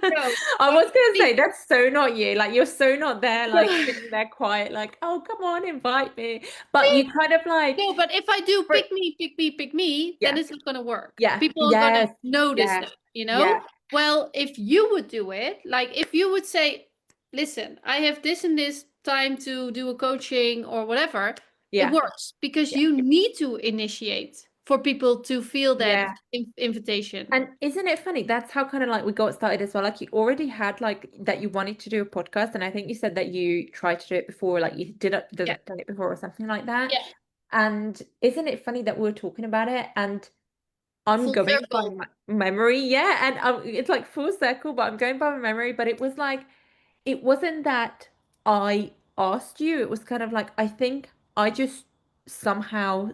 No, I but was gonna really, say that's so not you. Like you're so not there, like no, sitting there quiet, like, oh come on, invite me. But you kind of like, no, but if I do for, pick me, pick me, pick me, then yeah, it's not gonna work. yeah, People are gonna yes, notice yeah, that, you yeah, know? Well, if you would do it, like if you would say, listen, I have this and this time to do a coaching or whatever, it yeah, works because yeah, you need to initiate for people to feel that yeah. invitation. And isn't it funny? That's how kind of like we got started as well. Like you already had like that you wanted to do a podcast, and I think you said that you tried to do it before, like you Yeah, done it before or something like that. yeah, And isn't it funny that we were talking about it and I'm full going by circle. my memory, yeah, and it's like full circle, but I'm going by my memory. But it was like it wasn't that I asked you. It was kind of like I think I just somehow.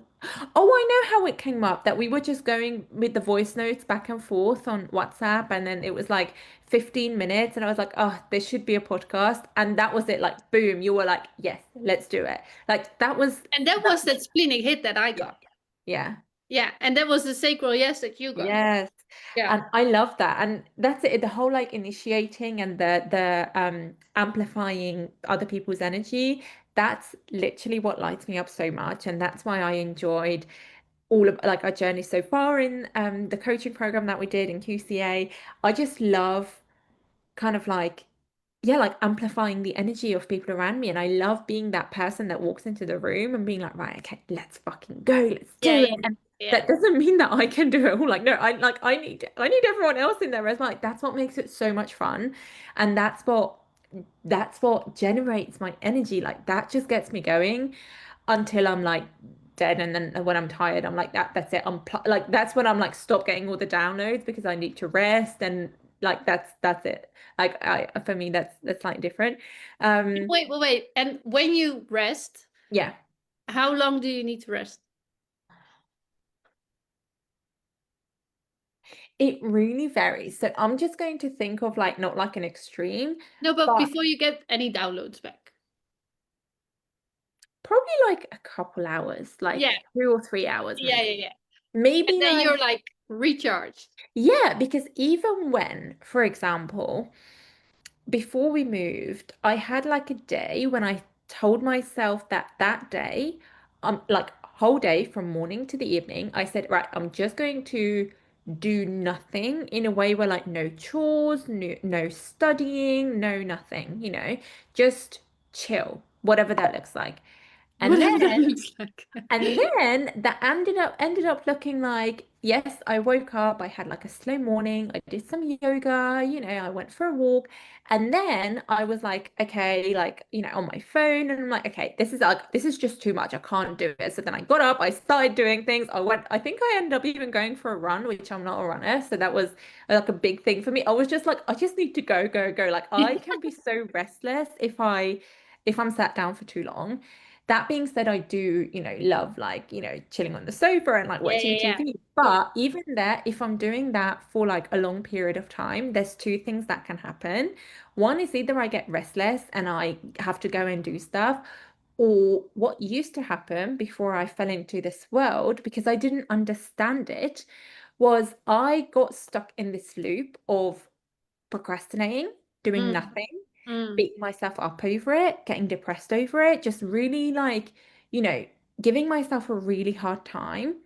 Oh, I know how it came up that we were just going with the voice notes back and forth on WhatsApp, and then it was like 15 minutes, and I was like, oh, there should be a podcast, and that was it. Like, boom, you were like, yes, let's do it. Like that was And that that. was that splenic hit that I Yeah, got. yeah. Yeah, and that was the sacral yes that you got. Yes. Yeah. And I love that. And that's it. The whole like initiating and the amplifying other people's energy, that's literally what lights me up so much. And that's why I enjoyed all of like our journey so far in the coaching program that we did in QCA. I just love kind of like yeah, like amplifying the energy of people around me. And I love being that person that walks into the room and being like, right, okay, let's fucking go, let's Yeah, do it. yeah, And yeah. that doesn't mean that I can do it all. Like, no, I need everyone else in there as well. Like that's what makes it so much fun. And that's what generates my energy. Like that just gets me going until I'm like dead. And then when I'm tired, I'm like that's it. Like that's when I'm like stop getting all the downloads because I need to rest and like that's it. Like I for me that's like different. Um Wait, wait, wait. And when you rest, yeah, how long do you need to rest? it really varies. So I'm just going to think of like not like an extreme, No, but but before you get any downloads back. probably like a couple hours, like Yeah, 2 or 3 hours yeah, yeah, maybe. yeah. And Maybe then like you're like recharged. yeah, because even when, for example, before we moved, I had like a day when I told myself that that day, like whole day from morning to the evening, I said, right, I'm just going to do nothing in a way where like no chores, no studying, no nothing, just chill, whatever that looks like. And Whatever that then looks like. and then that ended up looking like, yes, I woke up, I had like a slow morning, I did some yoga, I went for a walk, and then I was like, okay, like, on my phone, and I'm like, okay, this is just too much. I can't do it. So then I got up, I started doing things. I think I ended up even going for a run, which I'm not a runner, so that was like a big thing for me. I was just like, I just need to go, go, go. Like I can be so restless if I'm sat down for too long. That being said, I do, love like, chilling on the sofa and like Yeah, watching yeah, yeah. TV. Yeah. But even there, if I'm doing that for like a long period of time, there's two things that can happen. One is either I get restless and I have to go and do stuff, or what used to happen before I fell into this world, because I didn't understand it, was I got stuck in this loop of procrastinating, doing Mm, nothing, mm. beating myself up over it, getting depressed over it, just really like, you know, giving myself a really hard time.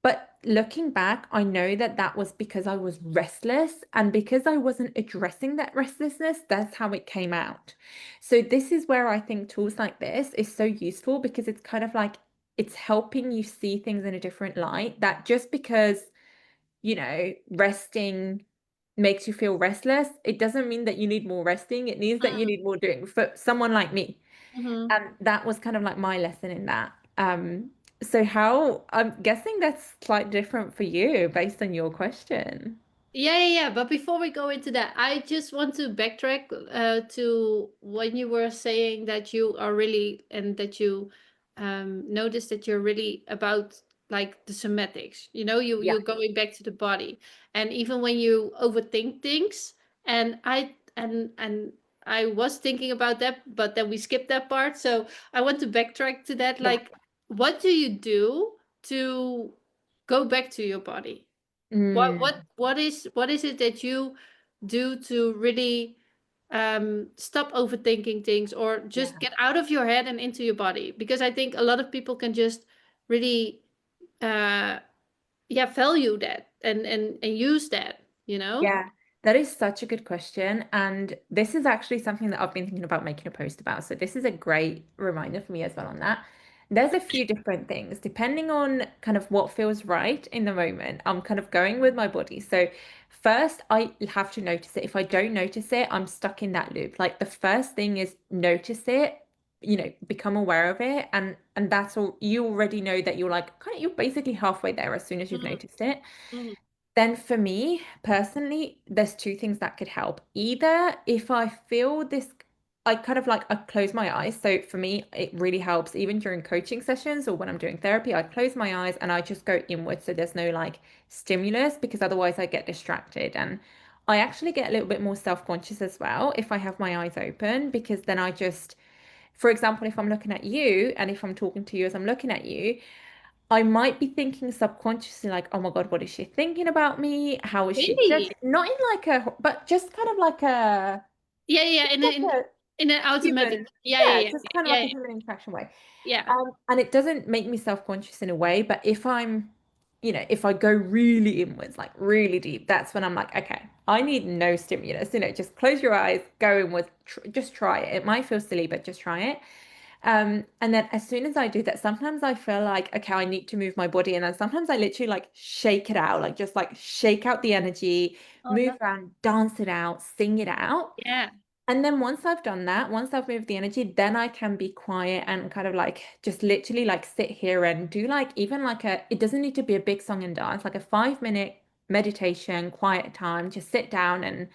But looking back, I know that that was because I was restless, and because I wasn't addressing that restlessness, that's how it came out. So this is where I think tools like this is so useful, because it's kind of like it's helping you see things in a different light, that just because, resting makes you feel restless, it doesn't mean that you need more resting. It means that you need more doing for someone like me. Mm-hmm. And that was kind of like my lesson in that. So how, I'm guessing that's quite different for you based on your question. Yeah, yeah, yeah. But before we go into that, I just want to backtrack to when you were saying that you are really and that you noticed that you're really about like the somatics. You know, Yeah. you're going back to the body, and even when you overthink things, and I was thinking about that, but then we skipped that part. So I want to backtrack to that. Yeah. Like, what do you do to go back to your body? Mm, What is it that you do to really stop overthinking things or just yeah. get out of your head and into your body? Because I think a lot of people can just really uh yeah value that and use that, you know? Yeah, that is such a good question. And this is actually something that I've been thinking about making a post about. So this is a great reminder for me as well on that. There's a few different things depending on kind of what feels right in the moment. I'm kind of going with my body. So first, I have to notice it. If I don't notice it, I'm stuck in that loop. Like the first thing is notice it, become aware of it, and that's all. You already know that you're like kind of you're basically halfway there as soon as you've Mhm, noticed it. mhm. Then for me personally, there's two things that could help. Either if I feel this, I kind of like I close my eyes. So for me, it really helps even during coaching sessions or when I'm doing therapy, I close my eyes and I just go inward. So there's no like stimulus, because otherwise I get distracted. And I actually get a little bit more self-conscious as well if I have my eyes open, because then I just, for example, if I'm looking at you and if I'm talking to you as I'm looking at you, I might be thinking subconsciously, like, oh my God, what is she thinking about me? How is she Really? judging? Not in like a, but just kind of Yeah, yeah, like a in an automatic. human, Yeah, yeah, yeah, just yeah, kind of yeah, like a yeah, human interaction way. yeah. And it doesn't make me self-conscious in a way, but if I'm, if I go really inwards, like really deep, that's when I'm like, okay, I need no stimulus, just close your eyes, go inwards, just try it. It might feel silly, but just try it. And then as soon as I do that, sometimes I feel like, okay, I need to move my body. And then sometimes I literally like shake it out, like just like shake out the energy, Oh, move love. around, dance it out, sing it out. Yeah. And then once I've done that, once I've moved the energy, then I can be quiet and kind of like just literally like sit here and do like even like it doesn't need to be a big song and dance, like a 5 minute meditation, quiet time, just sit down and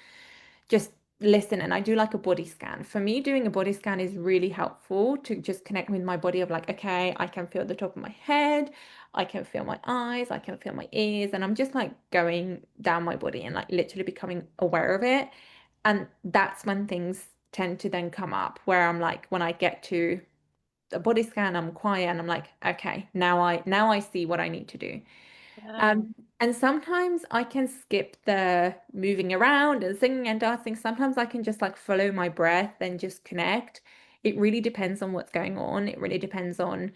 just listen. And I do like a body scan. For me, doing a body scan is really helpful to just connect with my body of like, okay, I can feel the top of my head, I can feel my eyes, I can feel my ears, and I'm just like going down my body and like literally becoming aware of it. And that's when things tend to then come up, where I'm like, when I get to a body scan, I'm quiet and I'm like, okay, now I see what I need to do. Yeah. And sometimes I can skip the moving around and singing and dancing. Sometimes I can just like follow my breath and just connect. It really depends on what's going on. It really depends on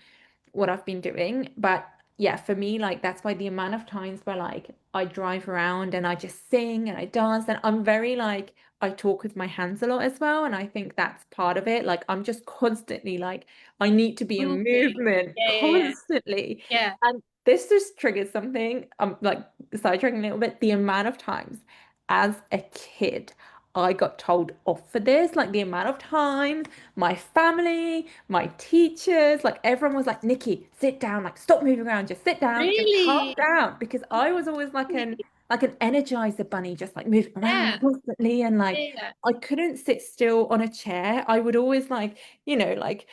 what I've been doing. But yeah, for me, like that's why the amount of times where like I drive around and I just sing and I dance, and I'm very like I talk with my hands a lot as well. And I think that's part of it. Like I'm just constantly like I need to be in Moving. movement Yeah, yeah, yeah. constantly. Yeah. And this just triggers something. I'm like sidetracking a little bit. The amount of times as a kid I got told off for this, like the amount of times my family, my teachers, like everyone was like, Nikki, sit down, like stop moving around, just sit down, just calm Really? down. Because I was always Really? like an energizer bunny, just like moving Yeah. around constantly. And like Yeah. I couldn't sit still on a chair. I would always like, like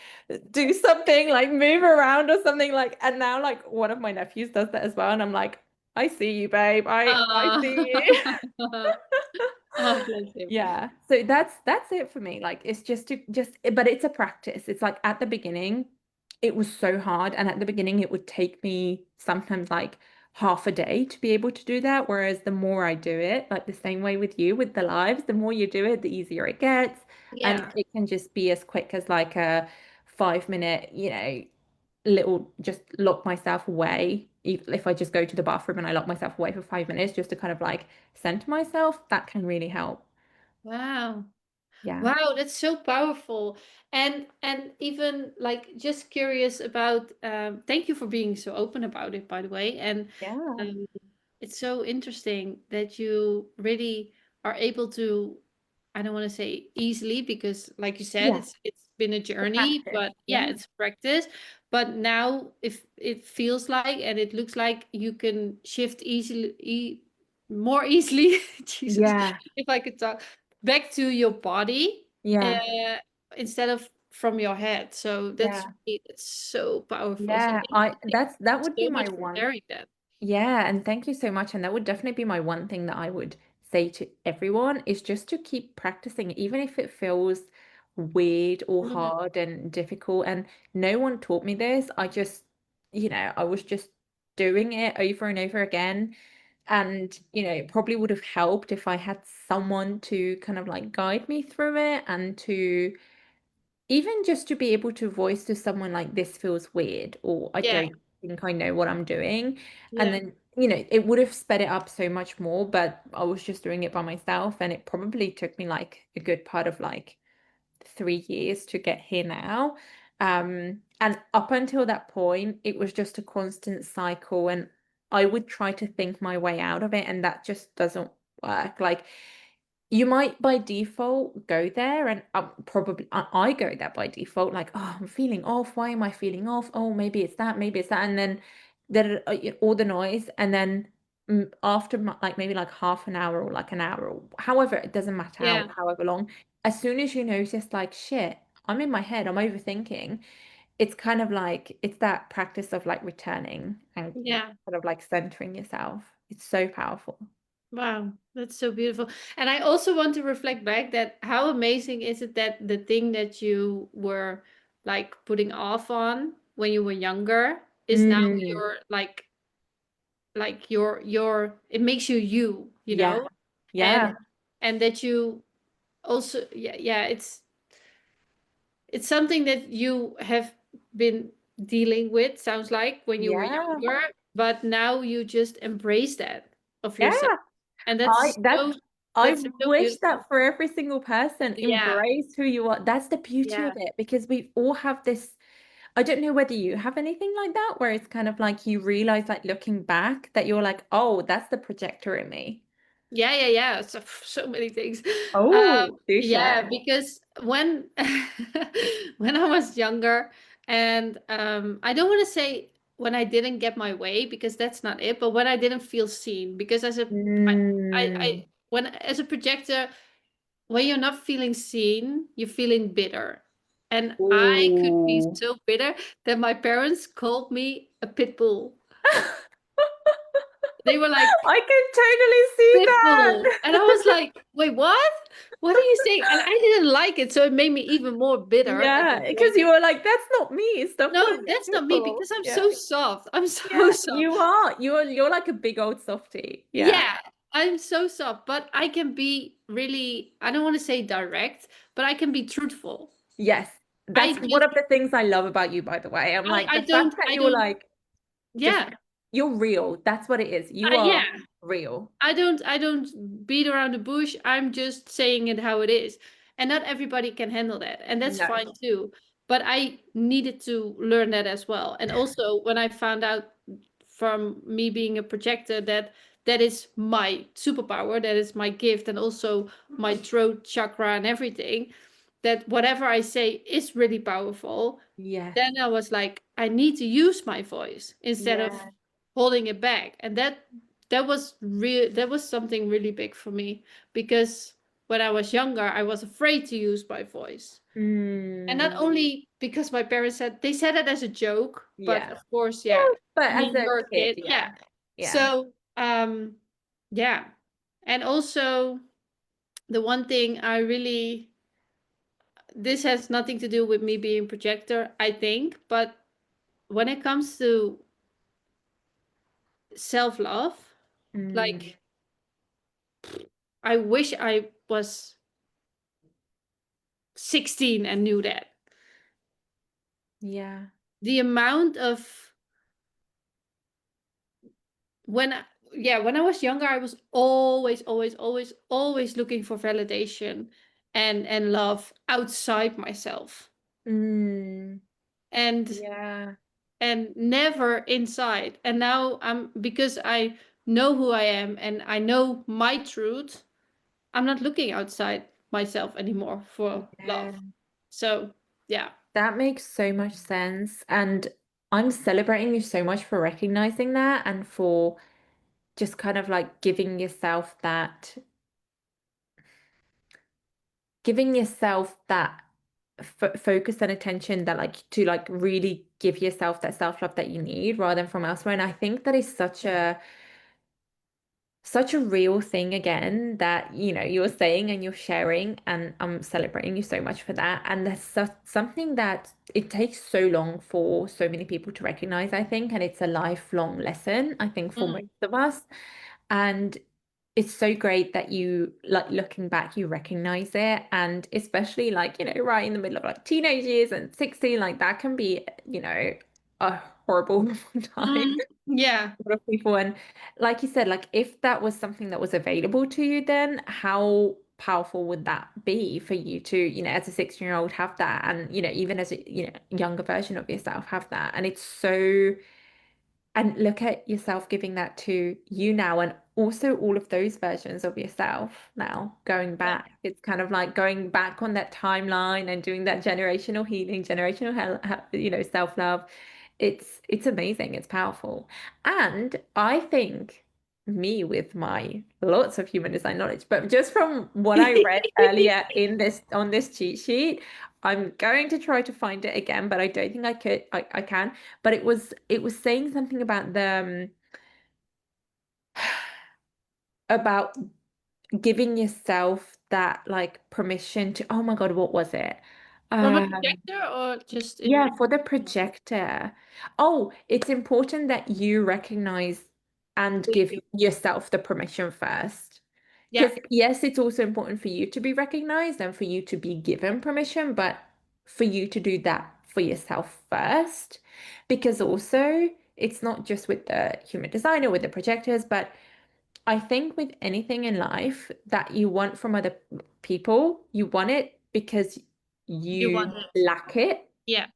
do something, like move around or something like, and now like one of my nephews does that as well. And I'm like, I see you, babe. I see you. Oh, oh, bless him. Yeah. So that's it for me. Like it's just to just but it's a practice. It's like at the beginning it was so hard, and at the beginning it would take me sometimes like half a day to be able to do that, whereas the more I do it, like the same way with you with the lives, the more you do it, the easier it gets, and Yeah. it can just be as quick as like a 5 minute, little, just lock myself away. If I just go to the bathroom and I lock myself away for 5 minutes just to kind of like center myself, that can really help. Wow. Yeah. Wow, that's so powerful. And even like just curious about thank you for being so open about it, by the way. And Yeah. um it's so interesting that you really are able to, I don't want to say easily because like you said, Yeah. it's been a The journey, practice. but yeah, Yeah. it's practice. But now if it feels like and it looks like you can shift more easily, Jesus, Yeah. if I could talk, back to your body Yeah. uh, instead of from your head. So Yeah. it's so powerful. So Yeah. thank That you would be so my much for one. sharing that. Yeah, and thank you so much. And that would definitely be my one thing that I would say to everyone is just to keep practicing, even if it feels weird or Mm, hard and difficult. And no one taught me this. I was just doing it over and over again. And, it probably would have helped if I had someone to kind of like guide me through it and to even just to be able to voice to someone like this feels weird or I yeah, don't think I know what I'm doing. And yeah, then, it would have sped it up so much more, but I was just doing it by myself and it probably took me like a good part of like 3 years to get here now. And up until that point, it was just a constant cycle and I would try to think my way out of it and that just doesn't work. Like you might by default go there, and probably I go there by default, like, oh, I'm feeling off. Why am I feeling off? Oh, maybe it's that, maybe it's that. And then all the noise. And then after like maybe like half an hour or like an hour, or however, it doesn't matter yeah, however long, as soon as you notice, like, shit, I'm in my head, I'm overthinking, it's kind of like, it's that practice of like returning and yeah. kind of like centering yourself. It's so powerful. Wow, that's so beautiful. And I also want to reflect back that how amazing is it that the thing that you were like putting off on when you were younger is now Mm, your like your it makes you you, you yeah. know? Yeah. And that you also yeah, it's something that you have been dealing with, sounds like, when you were Yeah. younger, but now you just embrace that of Yeah. yourself. And I that's I that's so wish beautiful. that for every single person. Yeah. Embrace who you are. That's the beauty Yeah. of it because we all have this. I don't know whether you have anything like that where it's kind of like you realize, like looking back, that you're like, oh, that's the projector in me. Yeah, yeah, yeah. So, so many things. Oh, do Yeah, share. because when when I was younger, and I don't want to say when I didn't get my way because that's not it, but when I didn't feel seen, because Mm. when as a projector, when you're not feeling seen, you're feeling bitter, and I could be Oh. so bitter that my parents called me a pit bull. They were like, I can totally see Pitbull. And I was that. like, wait, what? What are you saying? And I didn't like it, so it made me even more bitter at Yeah, that because point. you were like, that's not me. Stop calling No, me that's a not me pitbull. because I'm Yeah. so soft. I'm so Yeah, soft. you are. You're like a big old softie. Yeah. Yeah, I'm so soft, but I can be really, I don't want to say direct, but I can be truthful. Yes. I That's one just, of the things I love about you, by the way. I'm like the fact that I you're don't, like just yeah, you're real. That's what it is. You are yeah. real. I don't beat around the bush. I'm just saying it how it is. And not everybody can handle that. And that's No. fine too. But I needed to learn that as well. And also when I found out from me being a projector that that is my superpower, that is my gift, and also my throat chakra and everything, that whatever I say is really powerful, Yes. then I was like, I need to use my voice instead of Yeah. holding it back. And that was something really big for me because when I was younger, I was afraid to use my voice. And not Mm, only because my parents said they said it as a joke, but yeah. of course, Yeah. yeah. But I as mean, a you're a kid, kid, yeah. yeah. Yeah. So, yeah. And also the one thing I really this has nothing to do with me being projector, I think, but when it comes to self-love, Mm, like I wish I was 16 and knew that. yeah. the amount of when I, yeah, when I was younger, I was always, always, always, always looking for validation and love outside myself. Mm, And yeah. never inside. And now I'm because I know who I am and I know my truth, I'm not looking outside myself anymore for Yeah. love. So, yeah. That makes so much sense. And I'm celebrating you so much for recognizing that and for just kind of like giving yourself that f focus and attention that like to like really give yourself that self-love that you need rather than from elsewhere. And I think that is such a real thing again that you're saying and you're sharing, and I'm celebrating you so much for that. And that's something that it takes so long for so many people to recognize, I think, and it's a lifelong lesson, I think, for most Mm, of us. And it's so great that you like looking back, you recognize it, and especially like, right in the middle of like teenage years and 16, like that can be, a horrible time mm, yeah. lot of people. And like you said, like if that was something that was available to you, then how powerful would that be for you to, as a 16-year-old have that, and even as a younger version of yourself have that. And it's so, and look at yourself giving that to you now, and also all of those versions of yourself now going Yeah. back. It's kind of like going back on that timeline and doing that generational healing, generational self-love. It's amazing. It's powerful. And I think me with my lots of human design knowledge, but just from what I read earlier in this on this cheat sheet, I'm going to try to find it again, but I don't think I can. But it was saying something about about giving yourself that like permission to, oh my God, what was it? From a Um, projector or just in yeah, real? for the projector. Oh, it's important that you recognize and With give you. yourself the permission first. Yeah. Because yes, it's also important for you to be recognized and for you to be given permission, but for you to do that for yourself first. Because also, it's not just with the human designer, with the projectors, but I think with anything in life that you want from other people, you want it because You you want it. lack it, Yeah.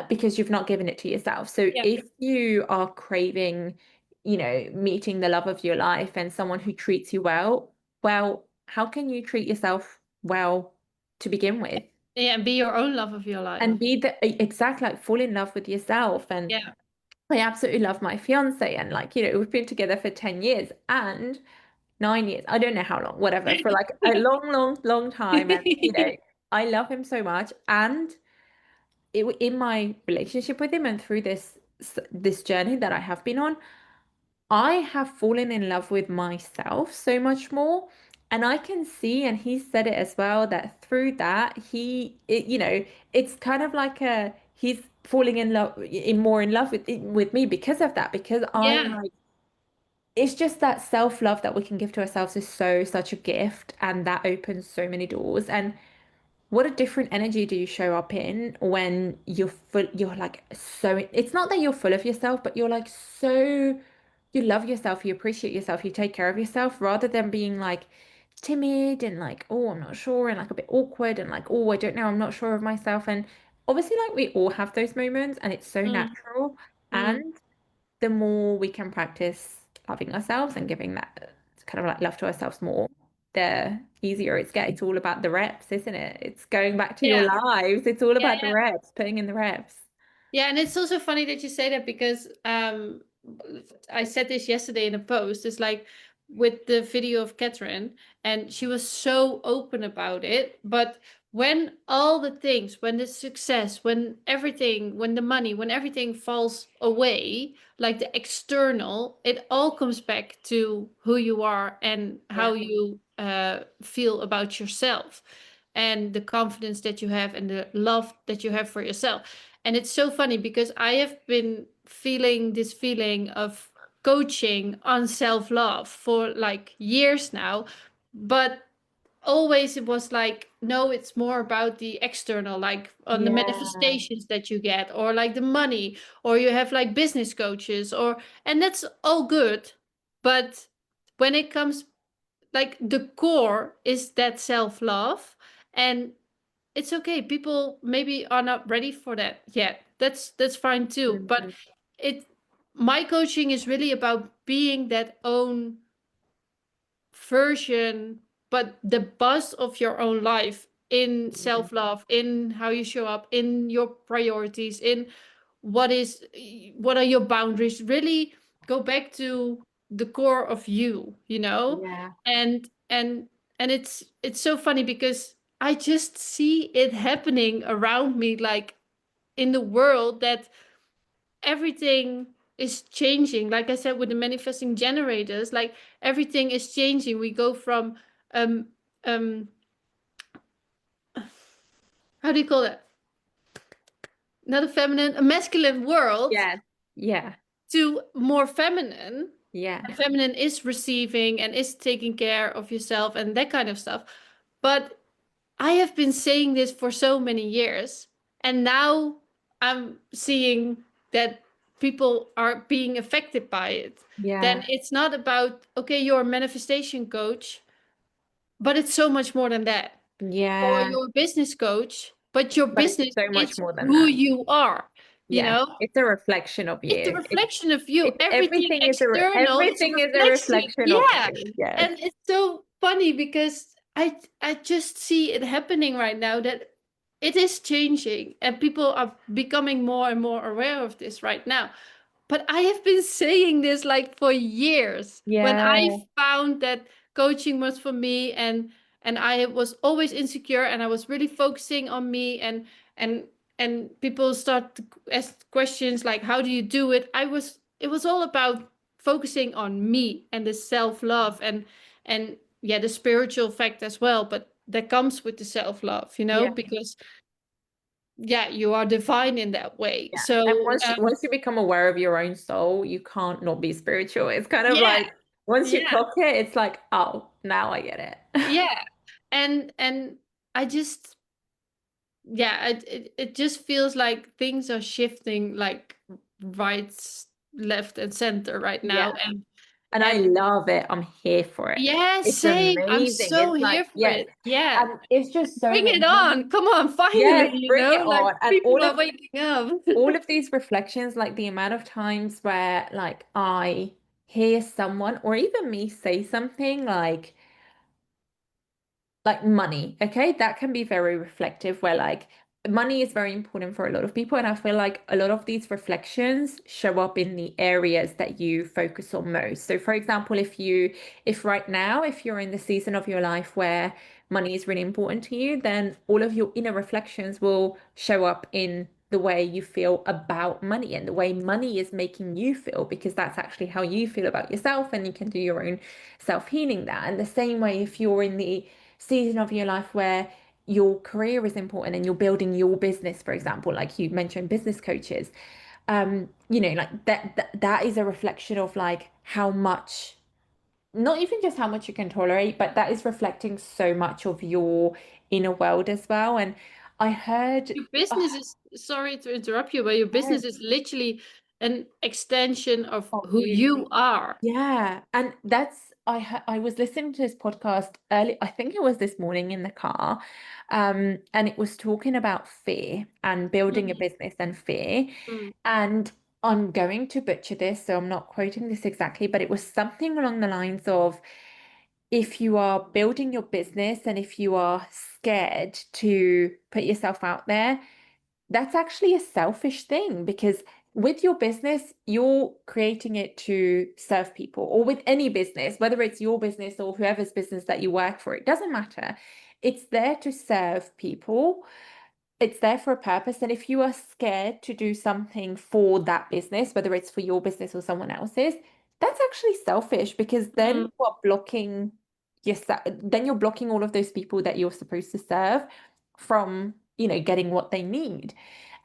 because you've not given it to yourself. So Yeah. if you are craving, meeting the love of your life and someone who treats you well, how can you treat yourself well to begin with? Yeah. And be your own love of your And life. be the exact like fall in love with yourself. And Yeah. I absolutely love my fiance, and like, we've been together for 10 years and 9 years. I don't know how long, whatever, for like a long, long, long time. And I love him so much. And in my relationship with him and through this journey that I have been on, I have fallen in love with myself so much more. And I can see, and he said it as well, that through that, it's kind of like he's falling more in love with me because of that, because I'm Yeah. like, it's just that self-love that we can give to ourselves is such a gift, and that opens so many doors. And what a different energy do you show up in when you're like, so it's not that you're full of yourself, but you're like, so you love yourself, you appreciate yourself, you take care of yourself, rather than being like timid and like, oh, I'm not sure, and like a bit awkward and like, oh, I don't know, I'm not sure of myself. And obviously, like, we all have those moments and it's so Mm, natural. mm. And the more we can practice loving ourselves and giving that kind of like love to ourselves more, the easier it's get. It's all about the reps, isn't it? It's going back to your Yeah. lives. It's all Yeah. about the reps, putting in the reps. Yeah, and it's also funny that you say that because I said this yesterday in a post. It's like with the video of Catherine, and she was so open about it. But when all the things, when the success, when everything, when the money, when everything falls away, like the external, it all comes back to who you are and how Yeah. you feel about yourself and the confidence that you have and the love that you have for yourself. And it's so funny because I have been feeling this feeling of coaching on self love for like years now. But always it was like, no, it's more about the external, like on the Yeah. manifestations that you get, or like the money, or you have like business coaches, or, and that's all good. But when it comes, like the core is that self-love, and it's okay. People maybe are not ready for that yet. That's fine too. But Mhm. it my coaching is really about being that own version, but the boss of your own life in Mhm. self-love, in how you show up, in your priorities, in what is what are your boundaries. Really go back to the core of you, you know? Yeah. And it's so funny because I just see it happening around me, like in the world, that everything is changing. Like I said, with the manifesting generators, like everything is changing. We go from um um how do you call it, not a feminine, a masculine world, Yeah. Yeah. to more feminine. Yeah. And feminine is receiving and is taking care of yourself and that kind of stuff. But I have been saying this for so many years, and now I'm seeing that people are being affected by it. Then Yeah. it's not about, okay, you're a manifestation coach, but it's so much more than that. Or Yeah. you're a business coach, but your But it's business so much is more than who that. you are, you Yeah. know? It's a reflection of It's a you. reflection of you. It's Everything everything is external is a everything is a reflection. reflection of Yeah. you. Yes. And it's so funny because I just see it happening right now, that it is changing and people are becoming more and more aware of this right now. But I have been saying this like for years. When I Yeah. found that coaching was for me, and I was always insecure, and I was really focusing on me, and and people start to ask questions like, how do you do it? It was all about focusing on me and the self-love, and yeah, the spiritual fact as well, but that comes with the self-love, you know, Yeah. because yeah, you are divine in that way. Yeah. And So once you become aware of your own soul, you can't not be spiritual. It's kind of yeah, like once you yeah, clock it, it's like, oh, now I get it. yeah. And I just, yeah, it just feels like things are shifting, like right, left, and center right Yeah. now. And I And love it. I'm here for it. yeah, It's same. I'm amazing. so It's like, here for yes. it. Yeah. And it's just so Bring it amazing. on. Come on, finally, Yes, you bring it know, like on. And people are waking up. all of these reflections, like the amount of times where like I hear someone or even me say something like money, okay? That can be very reflective where like money is very important for a lot of people. And I feel like a lot of these reflections show up in the areas that you focus on most. So for example, if right now, if you're in the season of your life where money is really important to you, then all of your inner reflections will show up in the way you feel about money and the way money is making you feel, because that's actually how you feel about yourself, and you can do your own self-healing that. And the same way, if you're in the season of your life where your career is important and you're building your business, for example, like you mentioned business coaches, like that is a reflection of like how much, not even just how much you can tolerate, but that is reflecting so much of your inner world as well. And I heard, Your oh, business is, sorry to interrupt you, but your no, business is literally an extension of of who you. you are. Yeah, and I was listening to this podcast early, I think it was this morning in the car, and it was talking about fear and building a Mm, business and fear. mm. And I'm going to butcher this, so I'm not quoting this exactly, but it was something along the lines of, if you are building your business and if you are scared to put yourself out there, that's actually a selfish thing, because with your business, you're creating it to serve people, or with any business, whether it's your business or whoever's business that you work for, it doesn't matter. It's there to serve people. It's there for a purpose. And if you are scared to do something for that business, whether it's for your business or someone else's, that's actually selfish, because then Mm. you are blocking yourself, then you're blocking all of those people that you're supposed to serve from, getting what they need.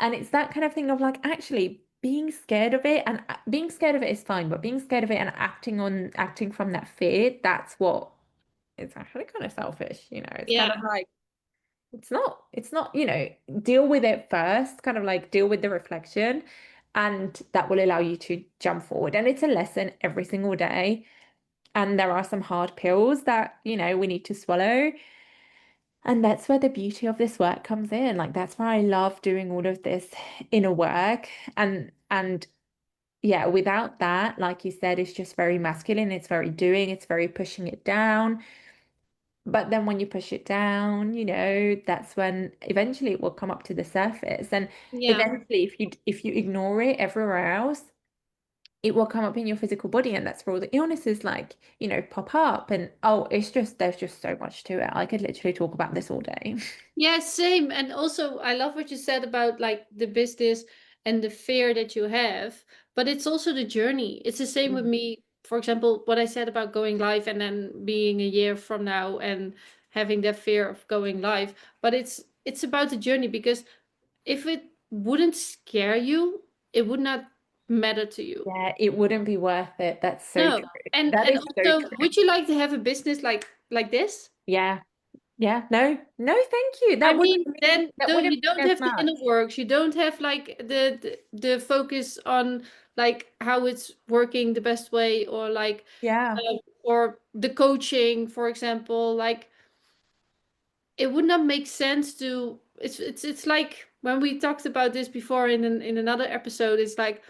And it's that kind of thing of like actually being scared of it, and being scared of it is fine, but being scared of it and acting from that fear, that's what it's actually kind of selfish, you know. It's kind of Yeah. like it's not, deal with it first, kind of like deal with the reflection, and that will allow you to jump forward. And it's a lesson every single day. And there are some hard pills that, we need to swallow. And that's where the beauty of this work comes in. Like that's why I love doing all of this inner work. And yeah, without that, like you said, it's just very masculine, it's very doing, it's very pushing it down. But then when you push it down, that's when eventually it will come up to the surface. And Yeah. eventually if you ignore it everywhere else, it will come up in your physical body, and that's where all the illnesses like, pop up. And oh, there's just so much to it. I could literally talk about this all day. Yeah, same. And also, I love what you said about like the business and the fear that you have, but it's also the journey. It's the same with me. For example, what I said about going live and then being a year from now and having that fear of going live. But it's about the journey, because if it wouldn't scare you, it would not matter to you. Yeah, it wouldn't be worth it. That's so No. true. That And is so also, true. would you like to have a business like this? Yeah. Yeah. No, no, thank you. I That wouldn't mean, mean then that though wouldn't you mean don't as have the much. inner works, you don't have like the focus on like how it's working the best way, or like Yeah. or the coaching, for example. Like it would not make sense to. It's like when we talked about this before in another episode. It's like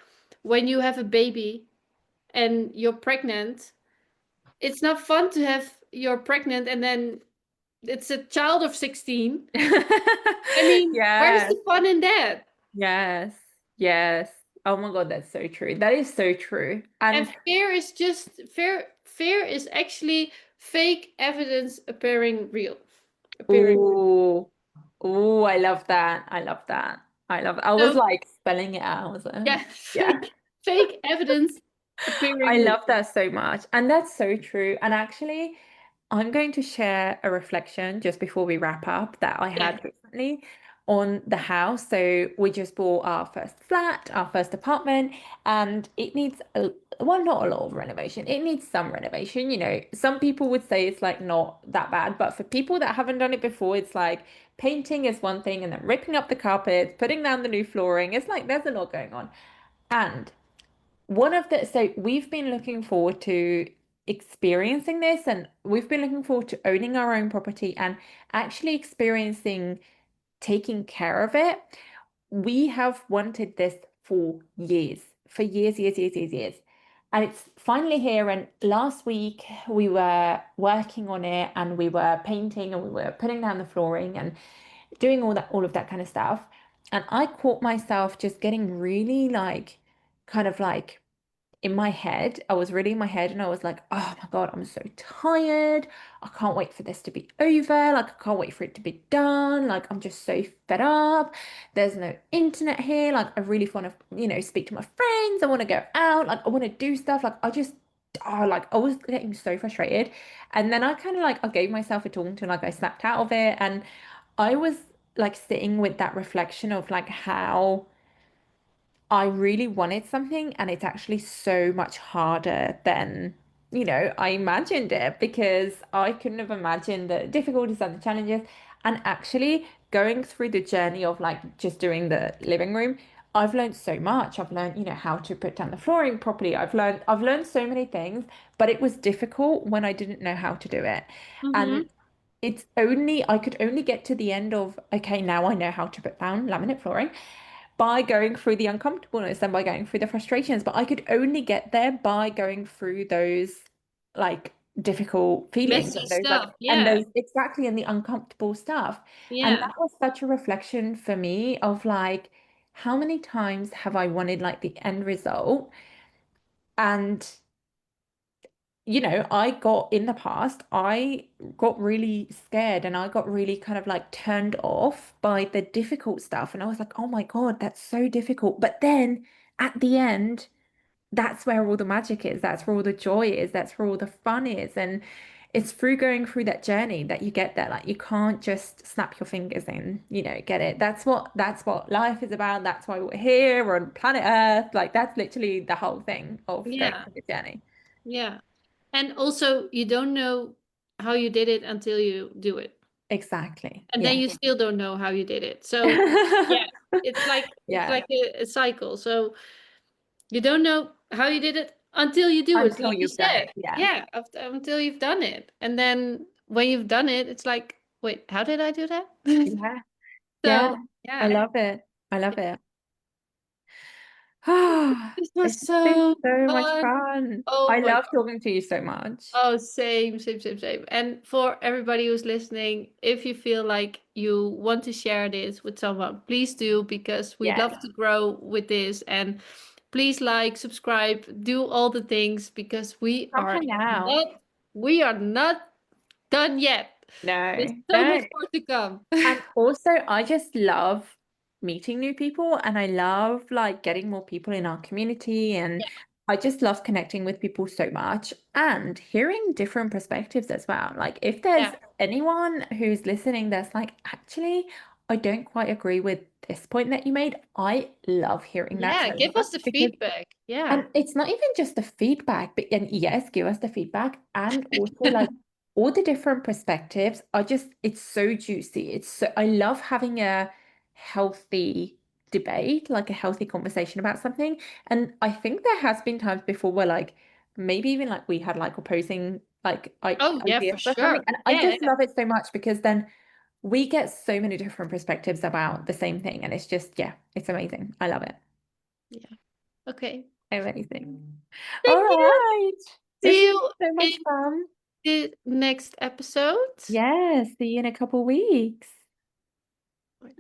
when you have a baby and you're pregnant. It's not fun to have you're pregnant and then it's a child of 16. I mean, where's Yes. the fun in that? Yes. Yes. Oh my God, that's so true. That is so true. And And fear is just fear is actually fake evidence appearing real. Appearing real. oh, oh, I love that. I love that. I was So like spelling it out. I was like, yeah, yeah. fake evidence appearing I real. love that so much. And that's so true. And actually, I'm going to share a reflection just before we wrap up that I Yeah. had recently on the house. So we just bought our first flat, our first apartment, and it needs well, not a lot of renovation. It needs some renovation. Some people would say it's like not that bad, but for people that haven't done it before, it's like painting is one thing, and then ripping up the carpets, putting down the new flooring. It's like there's a lot going on. And so we've been looking forward to experiencing this, and we've been looking forward to owning our own property and actually experiencing taking care of it. We have wanted this for years, years, years, years, years. And it's finally here. And last week we were working on it, and we were painting, and we were putting down the flooring and doing all of that kind of stuff. And I caught myself just getting really like, kind of like in my head, I was really in my head, and I was like, oh my God, I'm so tired. I can't wait for this to be over. Like, I can't wait for it to be done. Like, I'm just so fed up. There's no internet here. Like, I really want to, speak to my friends. I want to go out. Like, I want to do stuff. Like, like, I was getting so frustrated. And then I kind of like, I gave myself a talk until like I snapped out of it. And I was like sitting with that reflection of like how I really wanted something, and it's actually so much harder than, I imagined it, because I couldn't have imagined the difficulties and the challenges. And actually going through the journey of like just doing the living room, I've learned so much. I've learned, how to put down the flooring properly. I've learned so many things, but it was difficult when I didn't know how to do it. And Mm-hmm. I could only get to the end of, okay, now I know how to put down laminate flooring by going through the uncomfortableness and by going through the frustrations. But I could only get there by going through those like difficult feelings Messy and those like stuff. and Yeah. those exactly and the uncomfortable stuff. And Yeah. that was such a reflection for me of like, how many times have I wanted like the end result? And I got in the past, I got really scared, and I got really kind of like turned off by the difficult stuff. And I was like, oh my God, that's so difficult. But then at the end, that's where all the magic is. That's where all the joy is. That's where all the fun is. And it's through going through that journey that you get there. Like you can't just snap your fingers in, get it. That's what life is about. That's why we're here. We're on planet Earth. Like that's literally the whole thing of going Yeah. through the journey. Yeah. And also, you don't know. how you did it until you do it. Exactly. And then Yeah. you still don't know how you did it. So yeah, it's Yeah. like a cycle. So you don't know how you did it until you do it, Until like you you've done said. it. Yeah. Yeah, until you've done it. And then when you've done it, it's like, wait, how did I do that? Yeah. Yeah. So I yeah, love it. I love it. this was It's been so so much fun. fun. Oh I my love God. talking to you so much. Oh, same, same, same, same. And for everybody who's listening, if you feel like you want to share this with someone, please do, because we Yes. love to grow with this. And please like, subscribe, do all the things, because Come hang out. we are not done yet. There's No, so much no. more to come. And also, I just love meeting new people and I love like getting more people in our community. And Yeah, I just love connecting with people so much and hearing different perspectives as well. Like, if there's yeah, anyone who's listening that's like, actually, I don't quite agree with this point that you made, I love hearing that yeah. so Give us much the because, feedback. Yeah. and it's not even just the feedback, but and yes, give us the feedback and also like all the different perspectives are just, it's so juicy. It's so, I love having a healthy debate, like a healthy conversation about something. And I think there has been times before where like maybe even like we had like opposing like Oh, yeah, for ideas or something. sure. And I Yeah, just yeah, love it so much because then we get so many different perspectives about the same thing. And it's just, yeah, it's amazing. I love it. yeah. Okay. Amazing. All Thank you. right. This See was you so in much fun. the next episode. Yes, see you in a couple weeks. Wait,